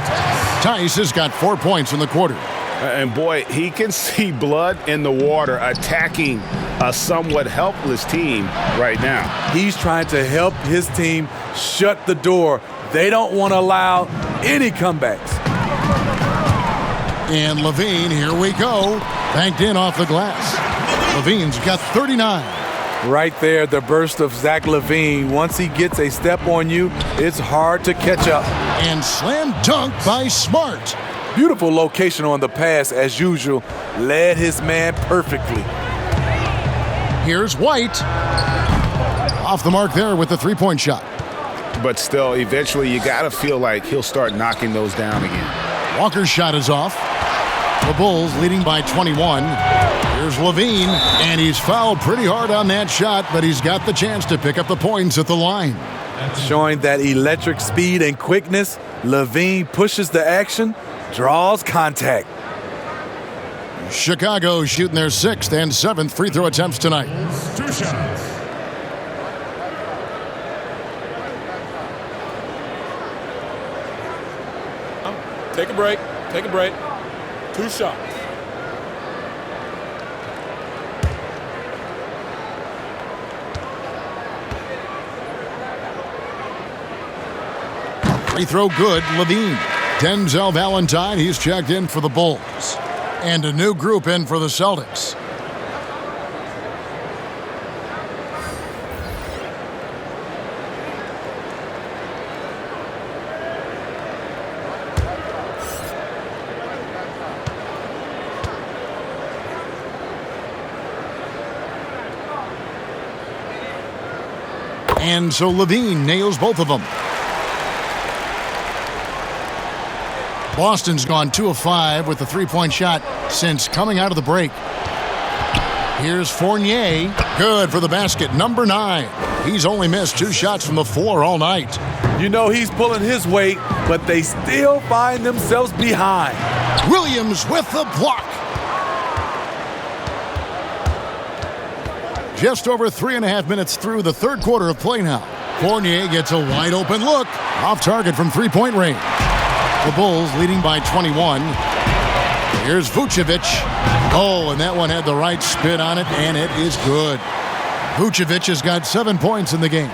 Tice has got 4 points in the quarter. And boy, he can see blood in the water attacking a somewhat helpless team right now. He's trying to help his team shut the door. They don't want to allow any comebacks. And LaVine, here we go. Banked in off the glass. LaVine's got 39. Right there, the burst of Zach LaVine. Once he gets a step on you, it's hard to catch up. And slam dunk by Smart. Beautiful location on the pass, as usual. Led his man perfectly. Here's White. Off the mark there with the three-point shot. But still, eventually you got to feel like he'll start knocking those down again. Walker's shot is off. The Bulls leading by 21. Here's LaVine, and he's fouled pretty hard on that shot, but he's got the chance to pick up the points at the line. Showing that electric speed and quickness, LaVine pushes the action, draws contact. Chicago shooting their 6th and 7th free throw attempts tonight. 2 shots. Take a break. Take a break. 2 shots. Free throw good, LaVine. Denzel Valentine, he's checked in for the Bulls. And a new group in for the Celtics. And so LaVine nails both of them. Boston's gone 2 of 5 with the three-point shot since coming out of the break. Here's Fournier. Good for the basket, number 9. He's only missed 2 shots from the floor all night. You know he's pulling his weight, but they still find themselves behind. Williams with the block. Just over 3.5 minutes through the third quarter of play now. Fournier gets a wide open look. Off target from three-point range. The Bulls leading by 21. Here's Vucevic. Oh, and that one had the right spin on it, and it is good. Vucevic has got 7 points in the game.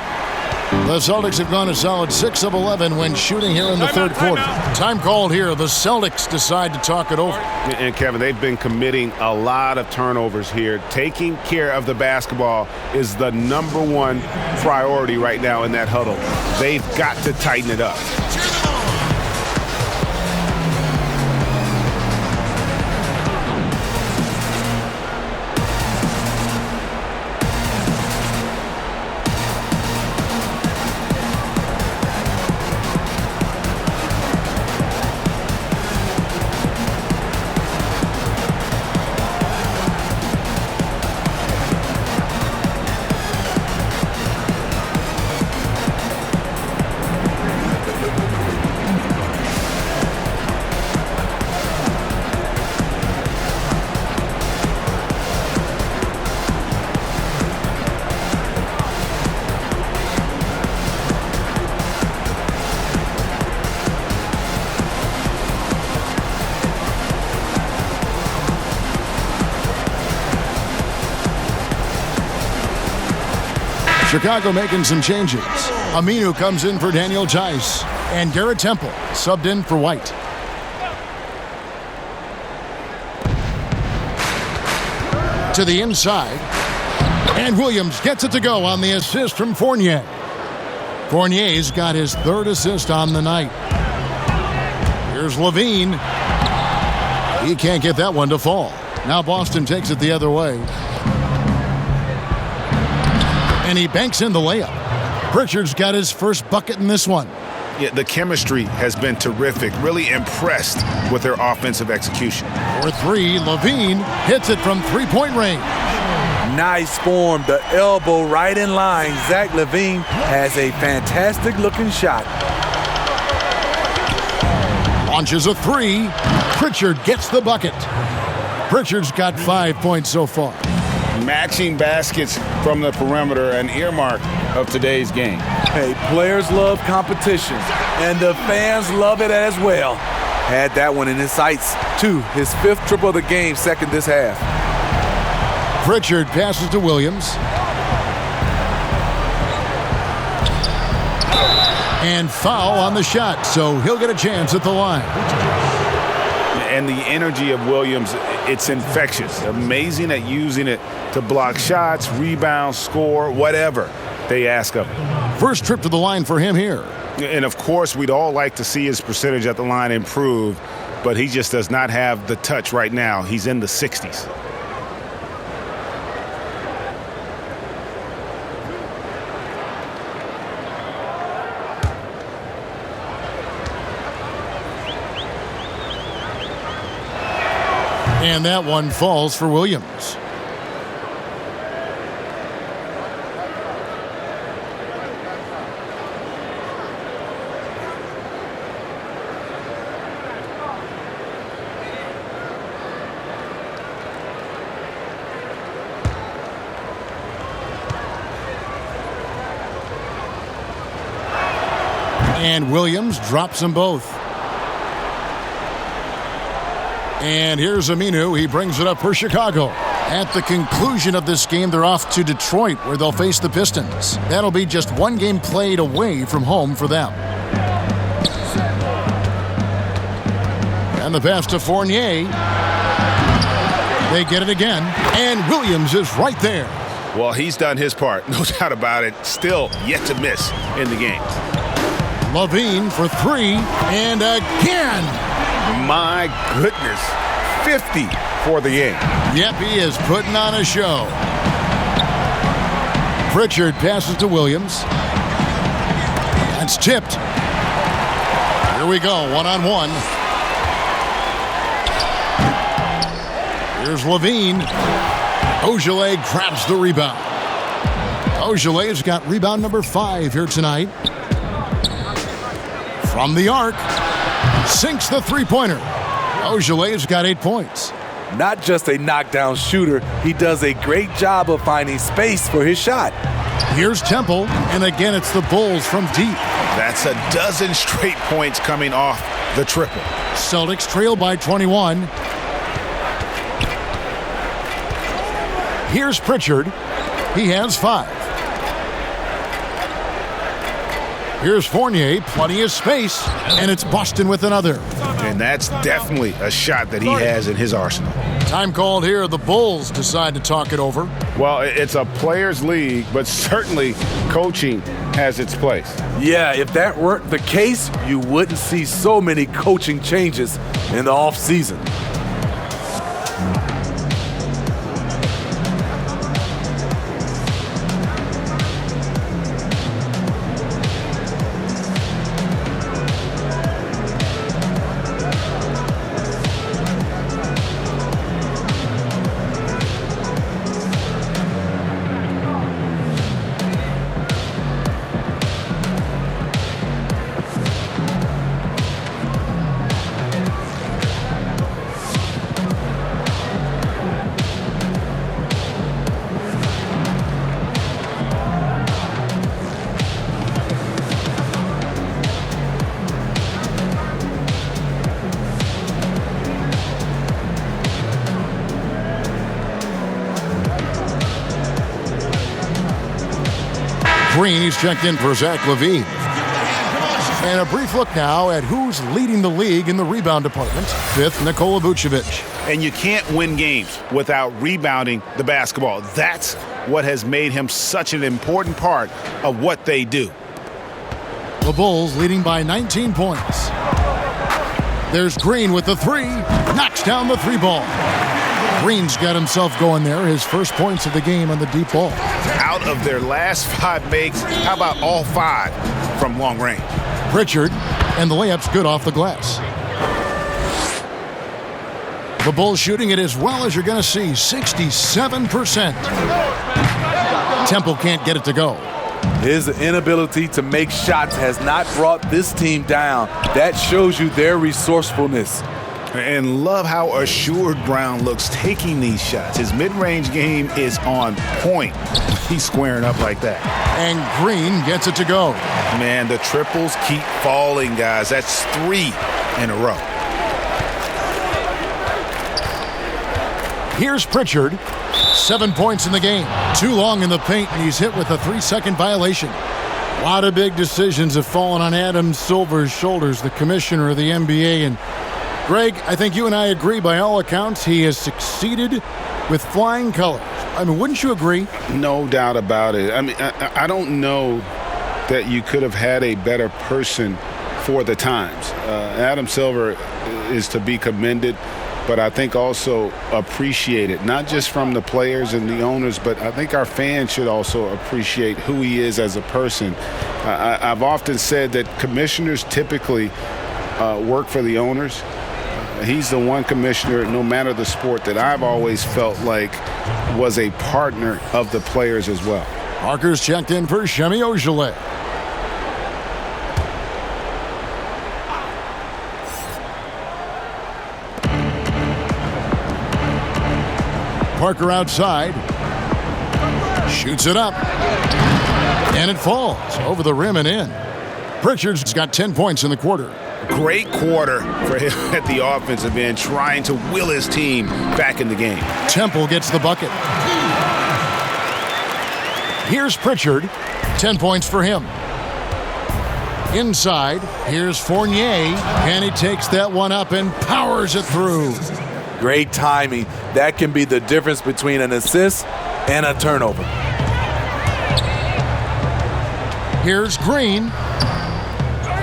The Celtics have gone a solid 6 of 11 when shooting here in the third quarter. Time called here. The Celtics decide to talk it over. And Kevin, they've been committing a lot of turnovers here. Taking care of the basketball is the number 1 priority right now in that huddle. They've got to tighten it up. Chicago making some changes. Aminu comes in for Daniel Tice. And Garrett Temple subbed in for White. To the inside. And Williams gets it to go on the assist from Fournier. Fournier's got his 3rd assist on the night. Here's LaVine. He can't get that one to fall. Now Boston takes it the other way. And he banks in the layup. Pritchard's got his first bucket in this one. Yeah, the chemistry has been terrific. Really impressed with their offensive execution. For 3, LaVine hits it from three-point range. Nice form, the elbow right in line. Zach LaVine has a fantastic looking shot. Launches a three. Pritchard gets the bucket. Pritchard's got 5 points so far. Matching baskets from the perimeter, an earmark of today's game. Hey, players love competition, and the fans love it as well. Had that one in his sights, too. His 5th triple of the game, second this half. Pritchard passes to Williams. And foul on the shot, so he'll get a chance at the line. And the energy of Williams, it's infectious. Amazing at using it to block shots, rebound, score, whatever they ask of him. First trip to the line for him here. And, of course, we'd all like to see his percentage at the line improve, but he just does not have the touch right now. He's in the 60s. And that one falls for Williams. And Williams drops them both. And here's Aminu. He brings it up for Chicago. At the conclusion of this game, they're off to Detroit, where they'll face the Pistons. That'll be just one game played away from home for them. And the pass to Fournier. They get it again. And Williams is right there. Well, he's done his part, no doubt about it. Still yet to miss in the game. LaVine for three. And again. My goodness, 50 for the game. Yep, he is putting on a show. Pritchard passes to Williams. That's tipped. Here we go, one-on-one. Here's LaVine. Ogilvy grabs the rebound. Ogilvy's got rebound number 5 here tonight. From the arc. Sinks the three-pointer. Ogilvy's got 8 points. Not just a knockdown shooter, he does a great job of finding space for his shot. Here's Temple, and again it's the Bulls from deep. That's a dozen straight points coming off the triple. Celtics trail by 21. Here's Pritchard. He has 5. Here's Fournier, plenty of space, and it's Boston with another. And that's definitely a shot that he has in his arsenal. Time called here. The Bulls decide to talk it over. Well, it's a players' league, but certainly coaching has its place. Yeah, if that weren't the case, you wouldn't see so many coaching changes in the offseason. Green, he's checked in for Zach LaVine. And a brief look now at who's leading the league in the rebound department. 5th, Nikola Vucevic. And you can't win games without rebounding the basketball. That's what has made him such an important part of what they do. The Bulls leading by 19 points. There's Green with the 3. Knocks down the 3 ball. Green's got himself going there. His first points of the game on the deep ball. Out of their last 5 makes, how about all 5 from long range? Pritchard, and the layup's good off the glass. The Bulls shooting it as well as you're going to see, 67%. Temple can't get it to go. His inability to make shots has not brought this team down. That shows you their resourcefulness. And love how assured Brown looks taking these shots. His mid-range game is on point. He's squaring up like that. And Green gets it to go. Man, the triples keep falling, guys. That's 3 in a row. Here's Pritchard. 7 points in the game. Too long in the paint, and he's hit with a 3-second violation. A lot of big decisions have fallen on Adam Silver's shoulders, the commissioner of the NBA. And Greg, I think you and I agree, by all accounts, he has succeeded with flying colors. I mean, wouldn't you agree? No doubt about it. I mean, I don't know that you could have had a better person for the times. Adam Silver is to be commended, but I think also appreciated, not just from the players and the owners, but I think our fans should also appreciate who he is as a person. I've often said that commissioners typically work for the owners. He's the one commissioner, no matter the sport, that I've always felt like was a partner of the players as well. Parker's checked in for Semi Ojeleye. Parker outside. Shoots it up. And it falls over the rim and in. Pritchard's got 10 points in the quarter. Great quarter for him at the offensive end, trying to will his team back in the game. Temple gets the bucket. Here's Pritchard. 10 points for him. Inside, here's Fournier, and he takes that one up and powers it through. Great timing. That can be the difference between an assist and a turnover. Here's Green.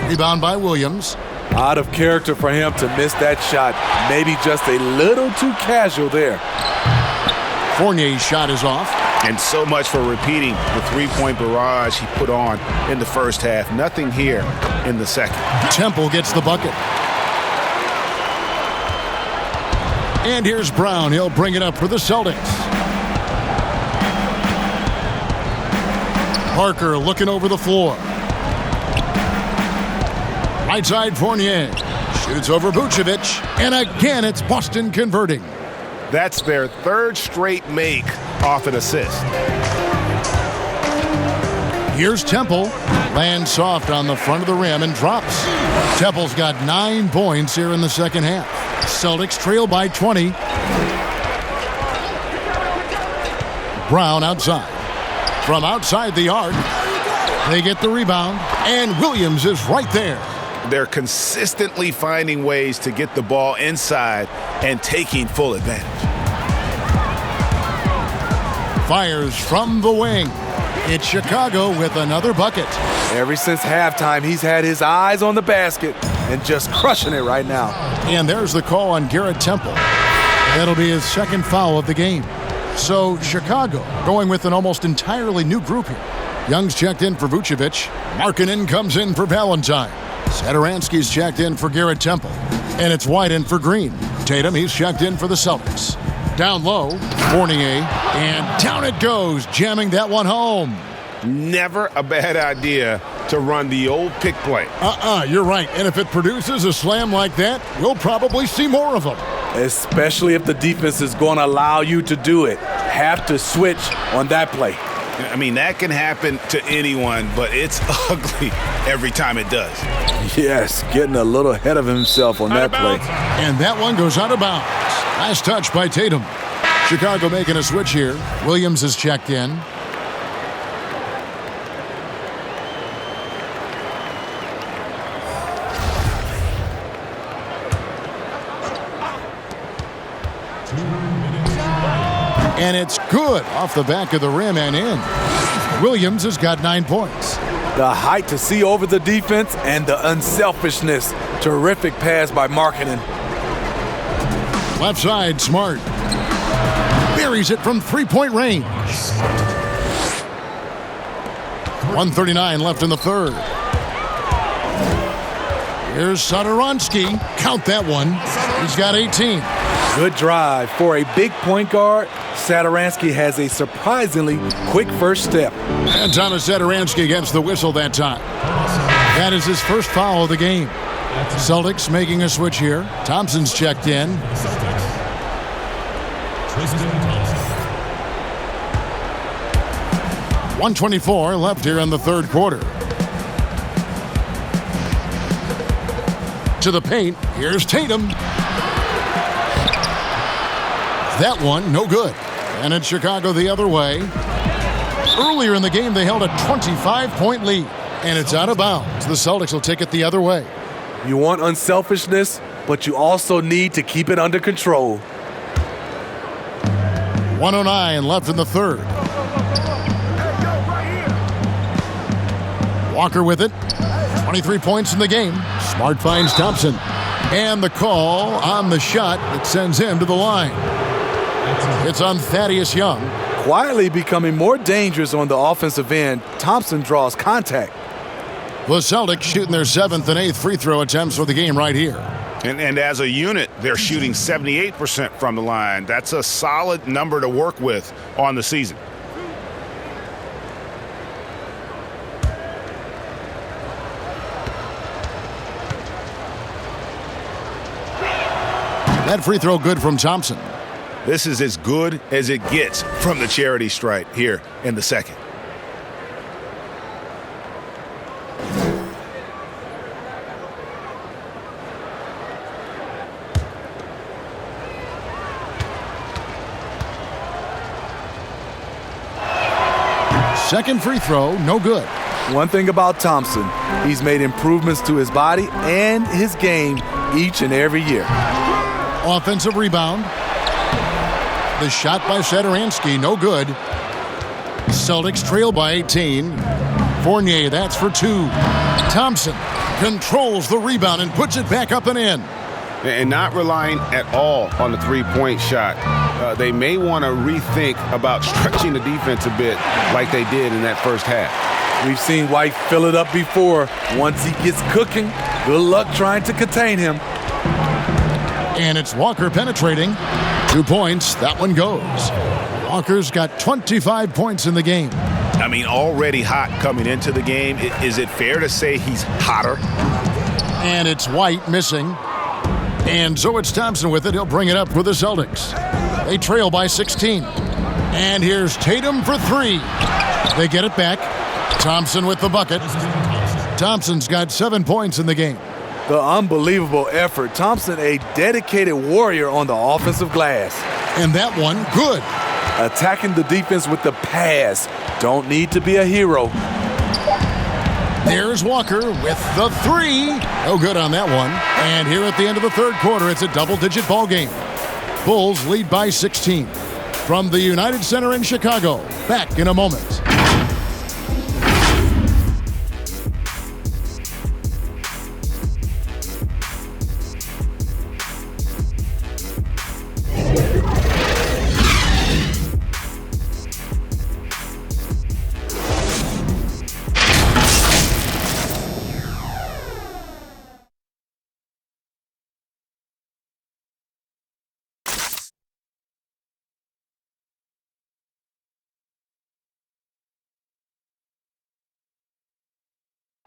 Rebound by Williams. Out of character for him to miss that shot. Maybe just a little too casual there. Fournier's shot is off. And so much for repeating the three-point barrage he put on in the first half. Nothing here in the second. Temple gets the bucket. And here's Brown. He'll bring it up for the Celtics. Parker looking over the floor. Right side, Fournier. Shoots over Vucevic. And again, it's Boston converting. That's their third straight make off an assist. Here's Temple. Lands soft on the front of the rim and drops. Temple's got 9 points here in the second half. Celtics trail by 20. Brown outside. From outside the arc, they get the rebound, and Williams is right there. They're consistently finding ways to get the ball inside and taking full advantage. Fires from the wing. It's Chicago with another bucket. Ever since halftime, he's had his eyes on the basket and just crushing it right now. And there's the call on Garrett Temple. That'll be his second foul of the game. So Chicago going with an almost entirely new group here. Young's checked in for Vucevic. Markkanen comes in for Valentine. Satoransky's checked in for Garrett Temple. And it's White in for Green. Tatum, he's checked in for the Celtics. Down low, Fournier, and down it goes, jamming that one home. Never a bad idea to run the old pick play. You're right. And if it produces a slam like that, we'll probably see more of them. Especially if the defense is going to allow you to do it. Have to switch on that play. I mean, that can happen to anyone, but it's ugly every time it does. Yes, getting a little ahead of himself on that play. And that one goes out of bounds. Last touch by Tatum. Chicago making a switch here. Williams is checked in. And it's good off the back of the rim and in. Williams has got 9 points. The height to see over the defense and the unselfishness. Terrific pass by Markkanen. Left side, Smart. Buries it from three-point range. 1:39 left in the third. Here's Satoransky. Count that one. He's got 18. Good drive. For a big point guard, Satoransky has a surprisingly quick first step. And Thomas Satoransky gets the whistle that time. That is his first foul of the game. Celtics making a switch here. Thompson's checked in. 1:24 left here in the third quarter. To the paint. Here's Tatum. That one, no good. And it's Chicago the other way. Earlier in the game, they held a 25-point lead. And it's out of bounds. The Celtics will take it the other way. You want unselfishness, but you also need to keep it under control. 1:09 left in the third. Walker with it. 23 points in the game. Smart finds Thompson. And the call on the shot that sends him to the line. It's on Thaddeus Young. Quietly becoming more dangerous on the offensive end, Thompson draws contact. The Celtics shooting their 7th and 8th free throw attempts for the game right here. And as a unit, they're shooting 78% from the line. That's a solid number to work with on the season. That free throw good from Thompson. This is as good as it gets from the charity stripe here in the second. Second free throw, no good. One thing about Thompson, he's made improvements to his body and his game each and every year. Offensive rebound. The shot by Satoransky, no good. Celtics trail by 18. Fournier, that's for 2. Thompson controls the rebound and puts it back up and in. And not relying at all on the three-point shot. They may want to rethink about stretching the defense a bit like they did in that first half. We've seen White fill it up before. Once he gets cooking, good luck trying to contain him. And it's Walker penetrating. 2 points. That one goes. Walker's got 25 points in the game. I mean, already hot coming into the game. Is it fair to say he's hotter? And it's White missing. And so it's Thompson with it. He'll bring it up for the Celtics. They trail by 16. And here's Tatum for 3. They get it back. Thompson with the bucket. Thompson's got 7 points in the game. The unbelievable effort. Thompson, a dedicated warrior on the offensive glass. And that one, good. Attacking the defense with the pass. Don't need to be a hero. There's Walker with the 3. No good on that one. And here at the end of the third quarter, it's a double-digit ball game. Bulls lead by 16. From the United Center in Chicago, back in a moment.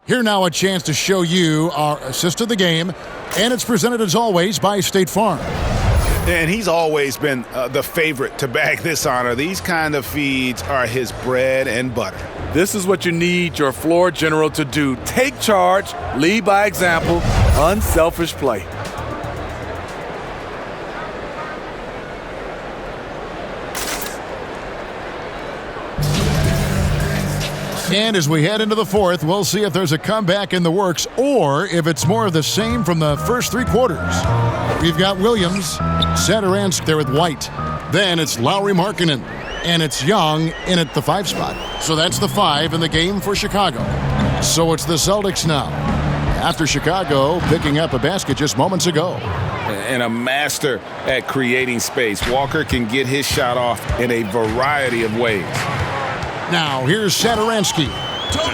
Here now a chance to show you our assist of the game, and it's presented as always by State Farm. And he's always been the favorite to bag this honor. These kind of feeds are his bread and butter. This is what you need your floor general to do. Take charge, lead by example, unselfish play. And as we head into the fourth, we'll see if there's a comeback in the works or if it's more of the same from the first 3 quarters. We've got Williams, Satoransky there with White. Then it's Lowry Markkanen, and it's Young in at the 5 spot. So that's the 5 in the game for Chicago. So it's the Celtics now, after Chicago picking up a basket just moments ago. And a master at creating space. Walker can get his shot off in a variety of ways. Now, here's Satoransky.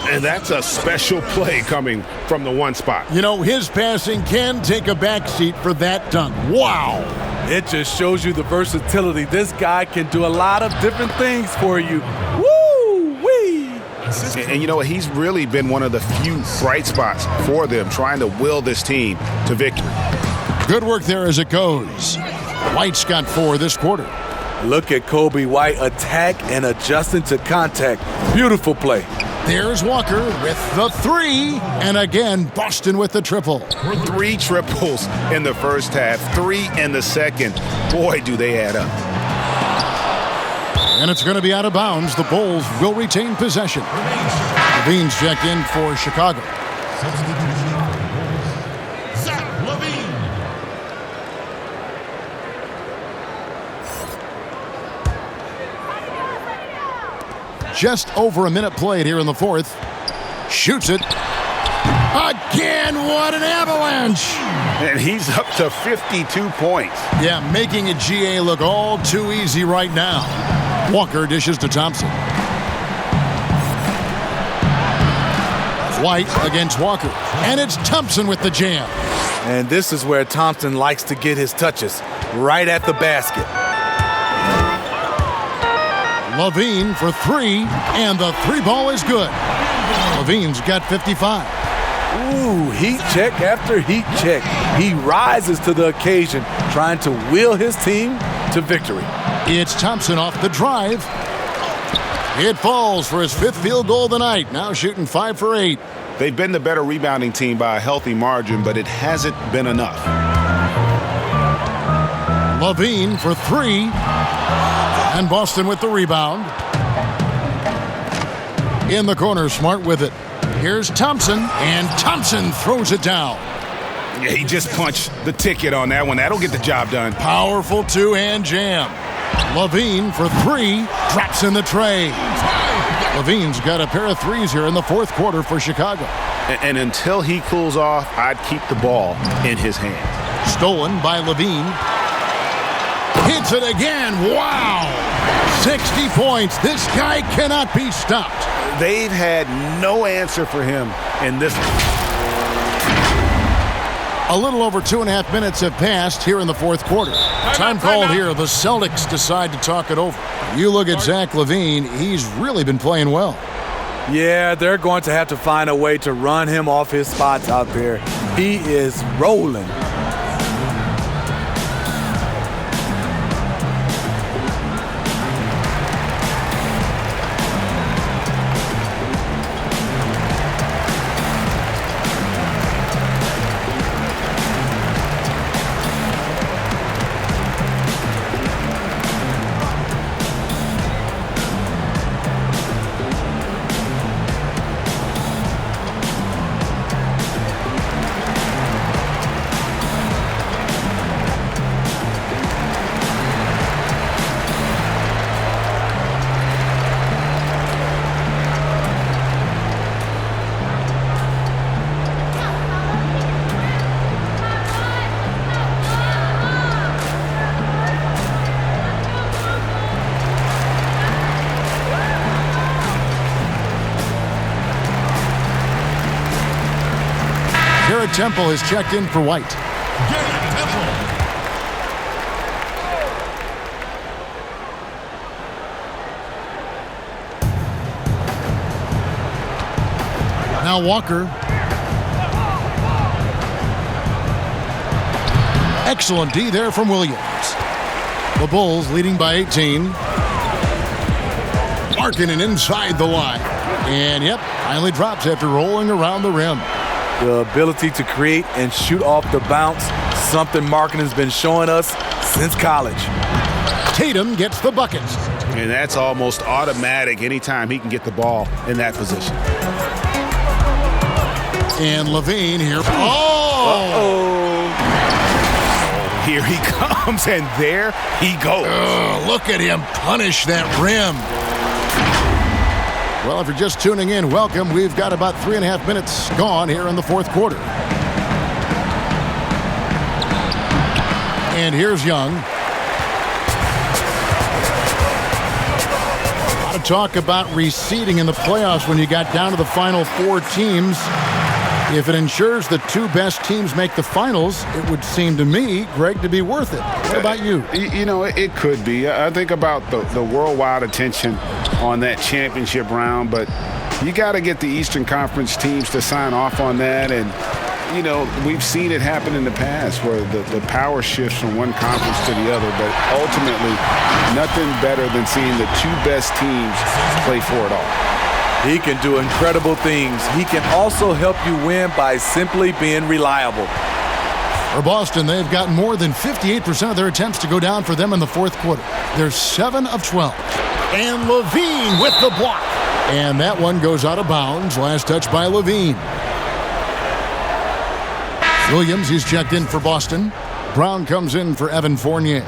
And that's a special play coming from the 1 spot. You know, his passing can take a backseat for that dunk. Wow! It just shows you the versatility. This guy can do a lot of different things for you. Woo-wee! And you know what? He's really been one of the few bright spots for them, trying to will this team to victory. Good work there as it goes. White's got 4 this quarter. Look at Kobe White attack and adjusting to contact. Beautiful play. There's Walker with the 3. And again, Boston with the triple. 3 triples in the first half, 3 in the second. Boy, do they add up. And it's going to be out of bounds. The Bulls will retain possession. LaVine's checked in for Chicago. Just over a minute played here in the fourth. Shoots it. Again, what an avalanche! And he's up to 52 points. Yeah, making a GA look all too easy right now. Walker dishes to Thompson. White against Walker. And it's Thompson with the jam. And this is where Thompson likes to get his touches, right at the basket. LaVine for 3, and the 3 ball is good. LaVine's got 55. Ooh, heat check after heat check. He rises to the occasion, trying to will his team to victory. It's Thompson off the drive. It falls for his 5th field goal of the night. Now shooting 5 for 8. They've been the better rebounding team by a healthy margin, but it hasn't been enough. LaVine for 3. And Boston with the rebound. In the corner, Smart with it. Here's Thompson, and Thompson throws it down. Yeah, he just punched the ticket on that one. That'll get the job done. Powerful 2-hand jam. LaVine for 3, drops in the tray. LaVine's got a pair of 3s here in the fourth quarter for Chicago. And until he cools off, I'd keep the ball in his hand. Stolen by LaVine. Hits it again. Wow! 60 points. This guy cannot be stopped. They've had no answer for him in this. A little over 2.5 minutes have passed here in the fourth quarter. Time called here. The Celtics decide to talk it over. You look at Zach LaVine. He's really been playing well. Yeah, they're going to have to find a way to run him off his spots out there. He is rolling. Temple has checked in for White. Now Walker. Excellent D there from Williams. The Bulls leading by 18. Markkanen inside the line. And yep, finally drops after rolling around the rim. The ability to create and shoot off the bounce, something Markkanen's been showing us since college. Tatum gets the bucket. And that's almost automatic anytime he can get the ball in that position. And LaVine here. Oh! Here he comes, and there he goes. Look at him punish that rim. Well, if you're just tuning in, welcome. We've got about 3.5 minutes gone here in the fourth quarter. And here's Young. A lot of talk about reseeding in the playoffs when you got down to the final 4 teams. If it ensures the two best teams make the finals, it would seem to me, Greg, to be worth it. What about you? You know, it could be. I think about the worldwide attention on that championship round, but you got to get the Eastern Conference teams to sign off on that. And, you know, we've seen it happen in the past where the power shifts from one conference to the other, but ultimately nothing better than seeing the two best teams play for it all. He can do incredible things. He can also help you win by simply being reliable. For Boston, they've got more than 58% of their attempts to go down for them in the fourth quarter. They're 7 of 12. And LaVine with the block. And that one goes out of bounds. Last touch by LaVine. Williams, he's checked in for Boston. Brown comes in for Evan Fournier.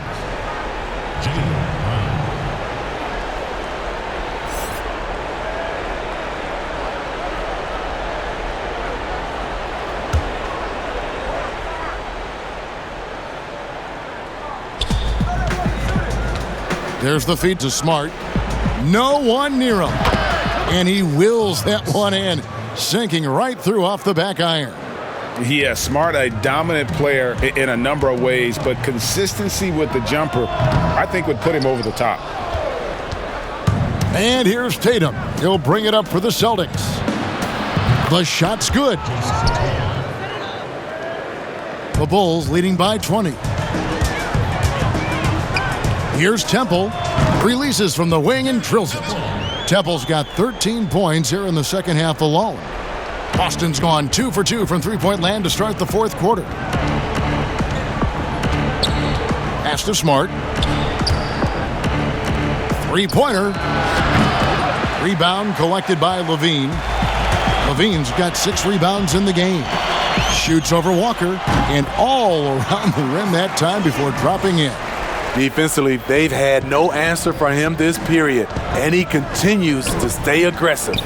There's the feed to Smart. No one near him. And he wills that one in, sinking right through off the back iron. Yeah, Smart, a dominant player in a number of ways, but consistency with the jumper, I think, would put him over the top. And here's Tatum. He'll bring it up for the Celtics. The shot's good. The Bulls leading by 20. Here's Temple. Releases from the wing and drills it. Temple's got 13 points here in the second half alone. Boston's gone 2 for 2 from three-point land to start the fourth quarter. Pass to Smart. Three-pointer. Rebound collected by LaVine. LaVine's got 6 rebounds in the game. Shoots over Walker and all around the rim that time before dropping in. Defensively, they've had no answer for him this period, and he continues to stay aggressive.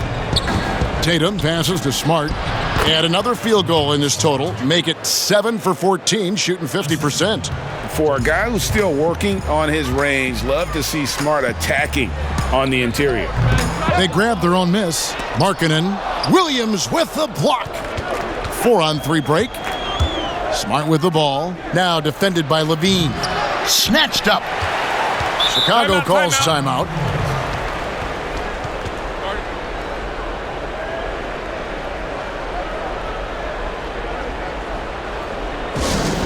Tatum passes to Smart. Add another field goal in this total. Make it 7 for 14, shooting 50%. For a guy who's still working on his range, love to see Smart attacking on the interior. They grab their own miss. Markkanen. Williams with the block. 4-on-3 break. Smart with the ball. Now defended by LaVine. Snatched up. Chicago calls timeout.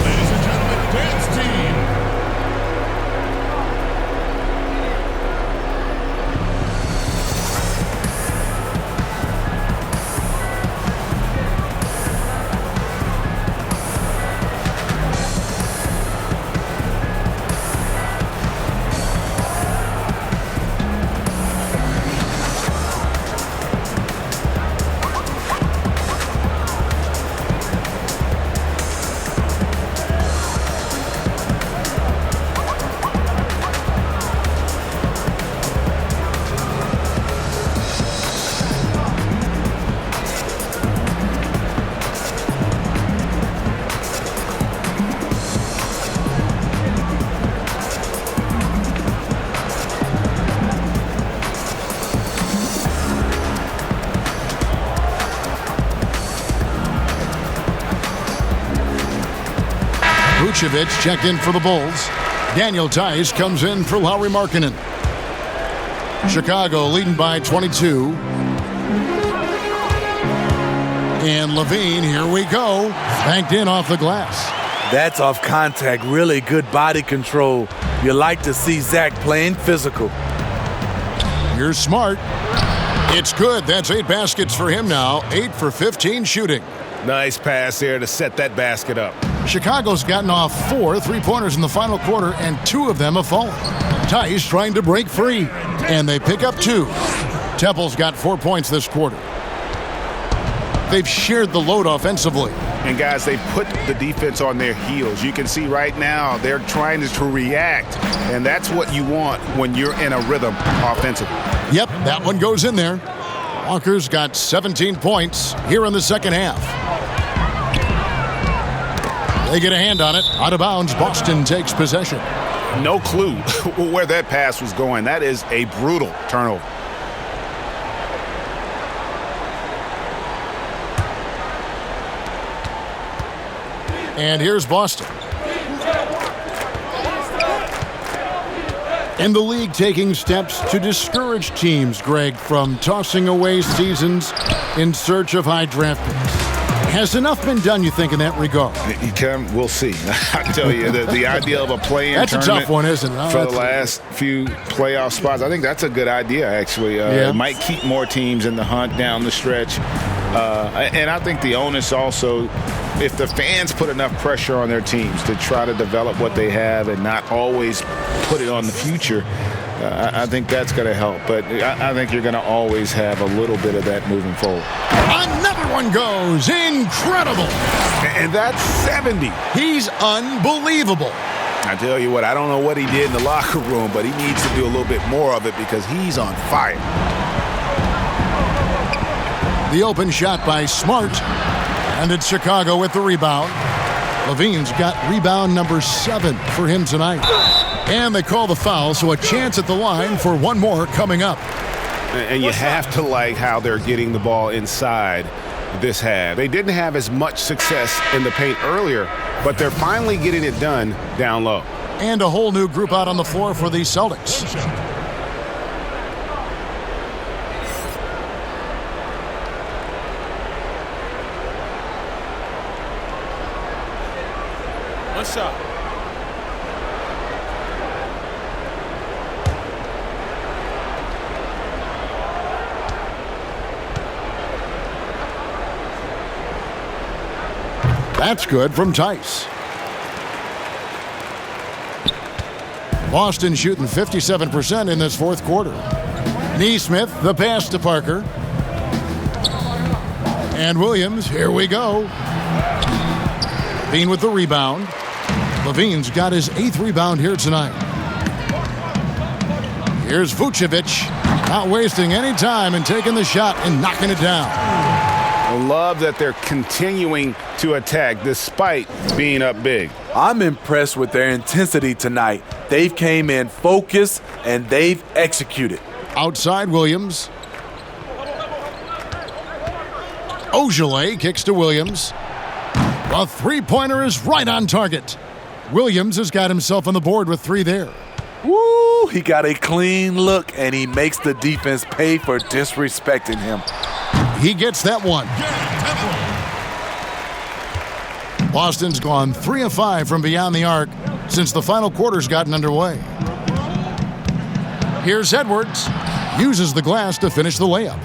Ladies and gentlemen, dance team. Vucevic checked in for the Bulls. Daniel Tice comes in for Lauri Markkanen. Chicago leading by 22. And LaVine, here we go. Banked in off the glass. That's off contact. Really good body control. You like to see Zach playing physical. Here's Smart. It's good. That's 8 baskets for him now. 8 for 15 shooting. Nice pass there to set that basket up. Chicago's gotten off 4 three-pointers in the final quarter, and 2 of them have fallen. Tice trying to break free, and they pick up 2. Temple's got 4 points this quarter. They've shared the load offensively. And guys, they've put the defense on their heels. You can see right now they're trying to react, and that's what you want when you're in a rhythm offensively. Yep, that one goes in there. Walker's got 17 points here in the second half. They get a hand on it. Out of bounds, Boston takes possession. No clue where that pass was going. That is a brutal turnover. And here's Boston. And the league taking steps to discourage teams, Greg, from tossing away seasons in search of high draft picks. Has enough been done, you think, in that regard? We'll see. I tell you, the idea of a play-in that's tournament a tough one, isn't it? for the last few playoff spots, I think that's a good idea, actually. It might keep more teams in the hunt down the stretch. And I think the onus also, if the fans put enough pressure on their teams to try to develop what they have and not always put it on the future, I think that's going to help. But I think you're going to always have a little bit of that moving forward. Another one goes. Incredible. And that's 70. He's unbelievable. I tell you what, I don't know what he did in the locker room, but he needs to do a little bit more of it because he's on fire. The open shot by Smart. And it's Chicago with the rebound. LaVine's got rebound number 7 for him tonight. And they call the foul, so a chance at the line for one more coming up. And you have to like how they're getting the ball inside this half. They didn't have as much success in the paint earlier, but they're finally getting it done down low. And a whole new group out on the floor for the Celtics. One shot. That's good from Tice. Boston shooting 57% in this fourth quarter. Neesmith, the pass to Parker. And Williams, here we go. LaVine with the rebound. LaVine's got his 8th rebound here tonight. Here's Vucevic, not wasting any time and taking the shot and knocking it down. I love that they're continuing to attack despite being up big. I'm impressed with their intensity tonight. They've came in focused and they've executed. Outside Williams. Ogilvy kicks to Williams. The three-pointer is right on target. Williams has got himself on the board with 3 there. Woo! He got a clean look, and he makes the defense pay for disrespecting him. He gets that one. Boston's gone 3 of 5 from beyond the arc since the final quarter's gotten underway. Here's Edwards. Uses the glass to finish the layup.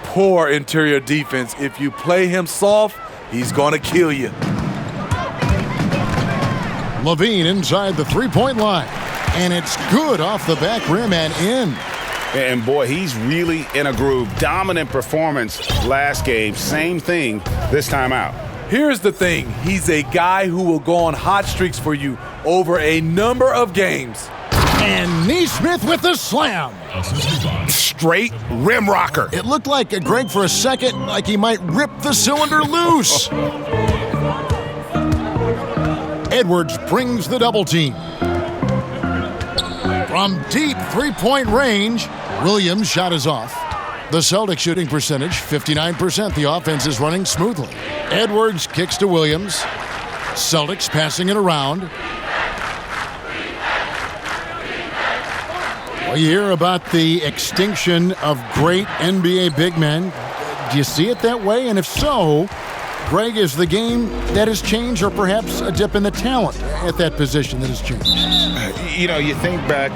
Poor interior defense. If you play him soft, he's going to kill you. LaVine inside the three-point line. And it's good off the back rim and in. And boy, he's really in a groove. Dominant performance last game. Same thing this time out. Here's the thing. He's a guy who will go on hot streaks for you over a number of games. And Neesmith with the slam. Straight rim rocker. It looked like, Greg, for a second, like he might rip the cylinder loose. Edwards brings the double team. From deep three-point range, Williams' shot is off. The Celtics shooting percentage, 59%. The offense is running smoothly. Edwards kicks to Williams. Celtics passing it around. Well, you hear about the extinction of great NBA big men. Do you see it that way? And if so, Greg, is the game that has changed, or perhaps a dip in the talent at that position that has changed? You know, you think back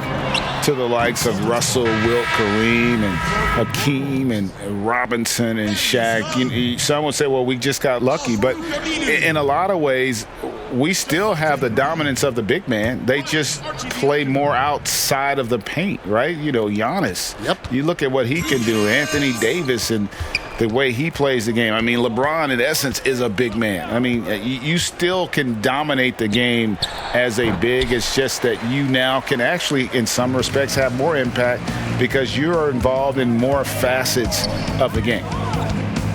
to the likes of Russell, Wilt, Kareem, and Hakeem, and Robinson, and Shaq. Some would say, well, we just got lucky. But in a lot of ways, we still have the dominance of the big man. They just play more outside of the paint, right? You know, Giannis. Yep. You look at what he can do. Anthony Davis and the way he plays the game. I mean, LeBron, in essence, is a big man. I mean, you still can dominate the game as a big. It's just that you now can actually, in some respects, have more impact because you are involved in more facets of the game.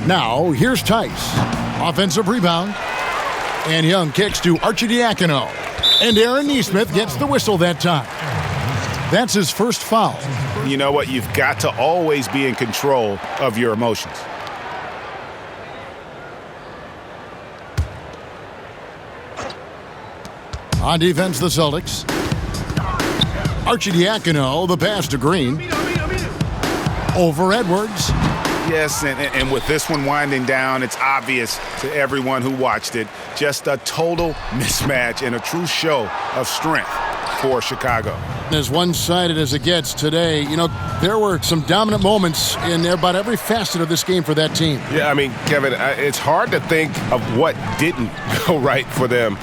Now, here's Tice. Offensive rebound. And Young kicks to Arcidiacono. And Aaron Neesmith gets the whistle that time. That's his first foul. You know what? You've got to always be in control of your emotions. On defense, the Celtics. Arcidiacono, the pass to Green. Over Edwards. Yes, and with this one winding down, it's obvious to everyone who watched it. Just a total mismatch and a true show of strength for Chicago. As one-sided as it gets today, there were some dominant moments in about every facet of this game for that team. Yeah, I mean, Kevin, it's hard to think of what didn't go right for them.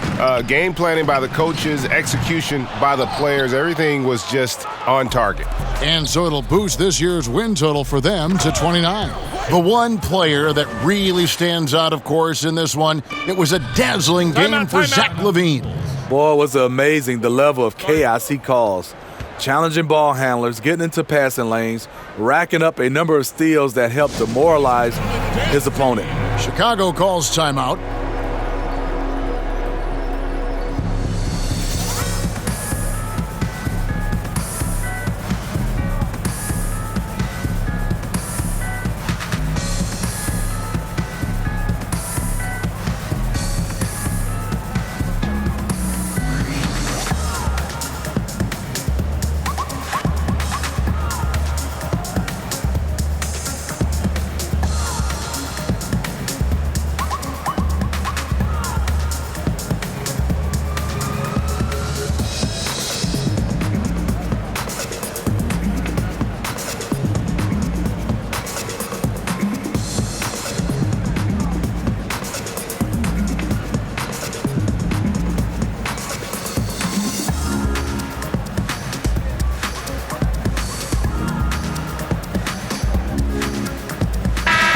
Game planning by the coaches, execution by the players, everything was just on target. And so it'll boost this year's win total for them to 29. The one player that really stands out, of course, in this one, it was a dazzling game for Zach LaVine. Boy, was it amazing the level of chaos he caused. Challenging ball handlers, getting into passing lanes, racking up a number of steals that helped demoralize his opponent. Chicago calls timeout.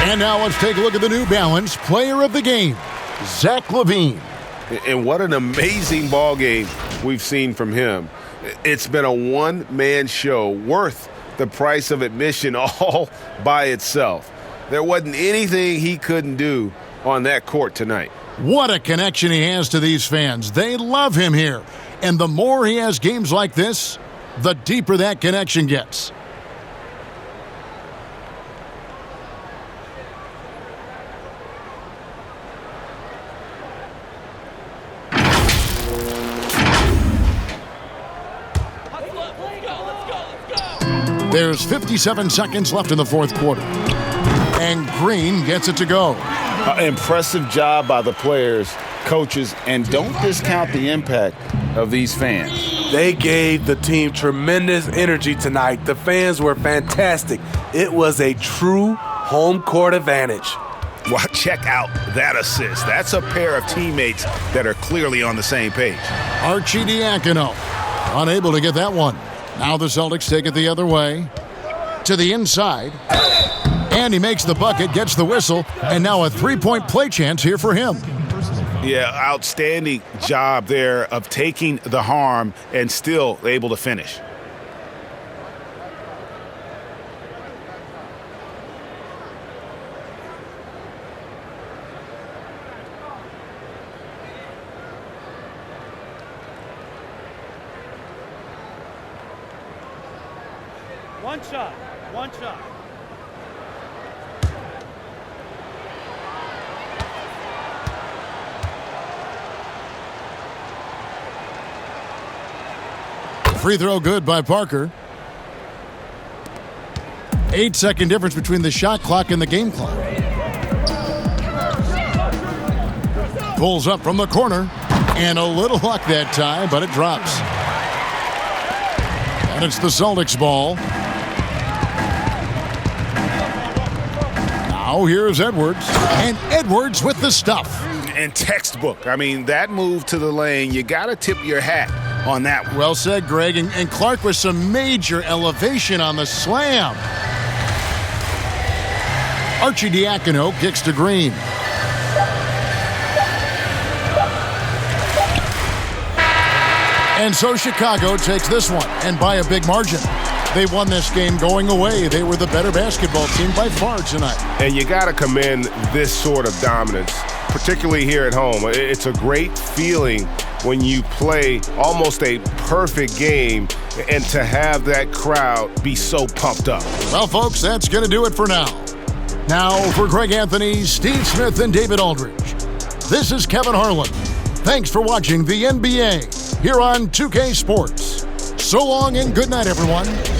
And now let's take a look at the New Balance Player of the Game, Zach LaVine. And what an amazing ball game we've seen from him. It's been a one-man show worth the price of admission all by itself. There wasn't anything he couldn't do on that court tonight. What a connection he has to these fans. They love him here. And the more he has games like this, the deeper that connection gets. There's 57 seconds left in the fourth quarter. And Green gets it to go. Impressive job by the players, coaches, and don't discount the impact of these fans. They gave the team tremendous energy tonight. The fans were fantastic. It was a true home court advantage. Well, check out that assist. That's a pair of teammates that are clearly on the same page. Arcidiacono unable to get that one. Now the Celtics take it the other way. To the inside. And he makes the bucket, gets the whistle, and now a three-point play chance here for him. Yeah, outstanding job there of taking the harm and still able to finish. One shot. Free throw good by Parker. 8-second difference between the shot clock and the game clock. Pulls up from the corner. And a little luck that time, but it drops. And it's the Celtics ball. Now here's Edwards. And Edwards with the stuff. And textbook. I mean, that move to the lane, you got to tip your hat on that one. Well said, Greg. And Clark with some major elevation on the slam. Arcidiacono kicks to Green. And so Chicago takes this one, and by a big margin. They won this game going away. They were the better basketball team by far tonight. And you got to commend this sort of dominance, particularly here at home. It's a great feeling when you play almost a perfect game and to have that crowd be so pumped up. Well, folks, that's going to do it for now. Now, for Greg Anthony, Steve Smith, and David Aldridge, this is Kevin Harlan. Thanks for watching the NBA here on 2K Sports. So long and good night, everyone.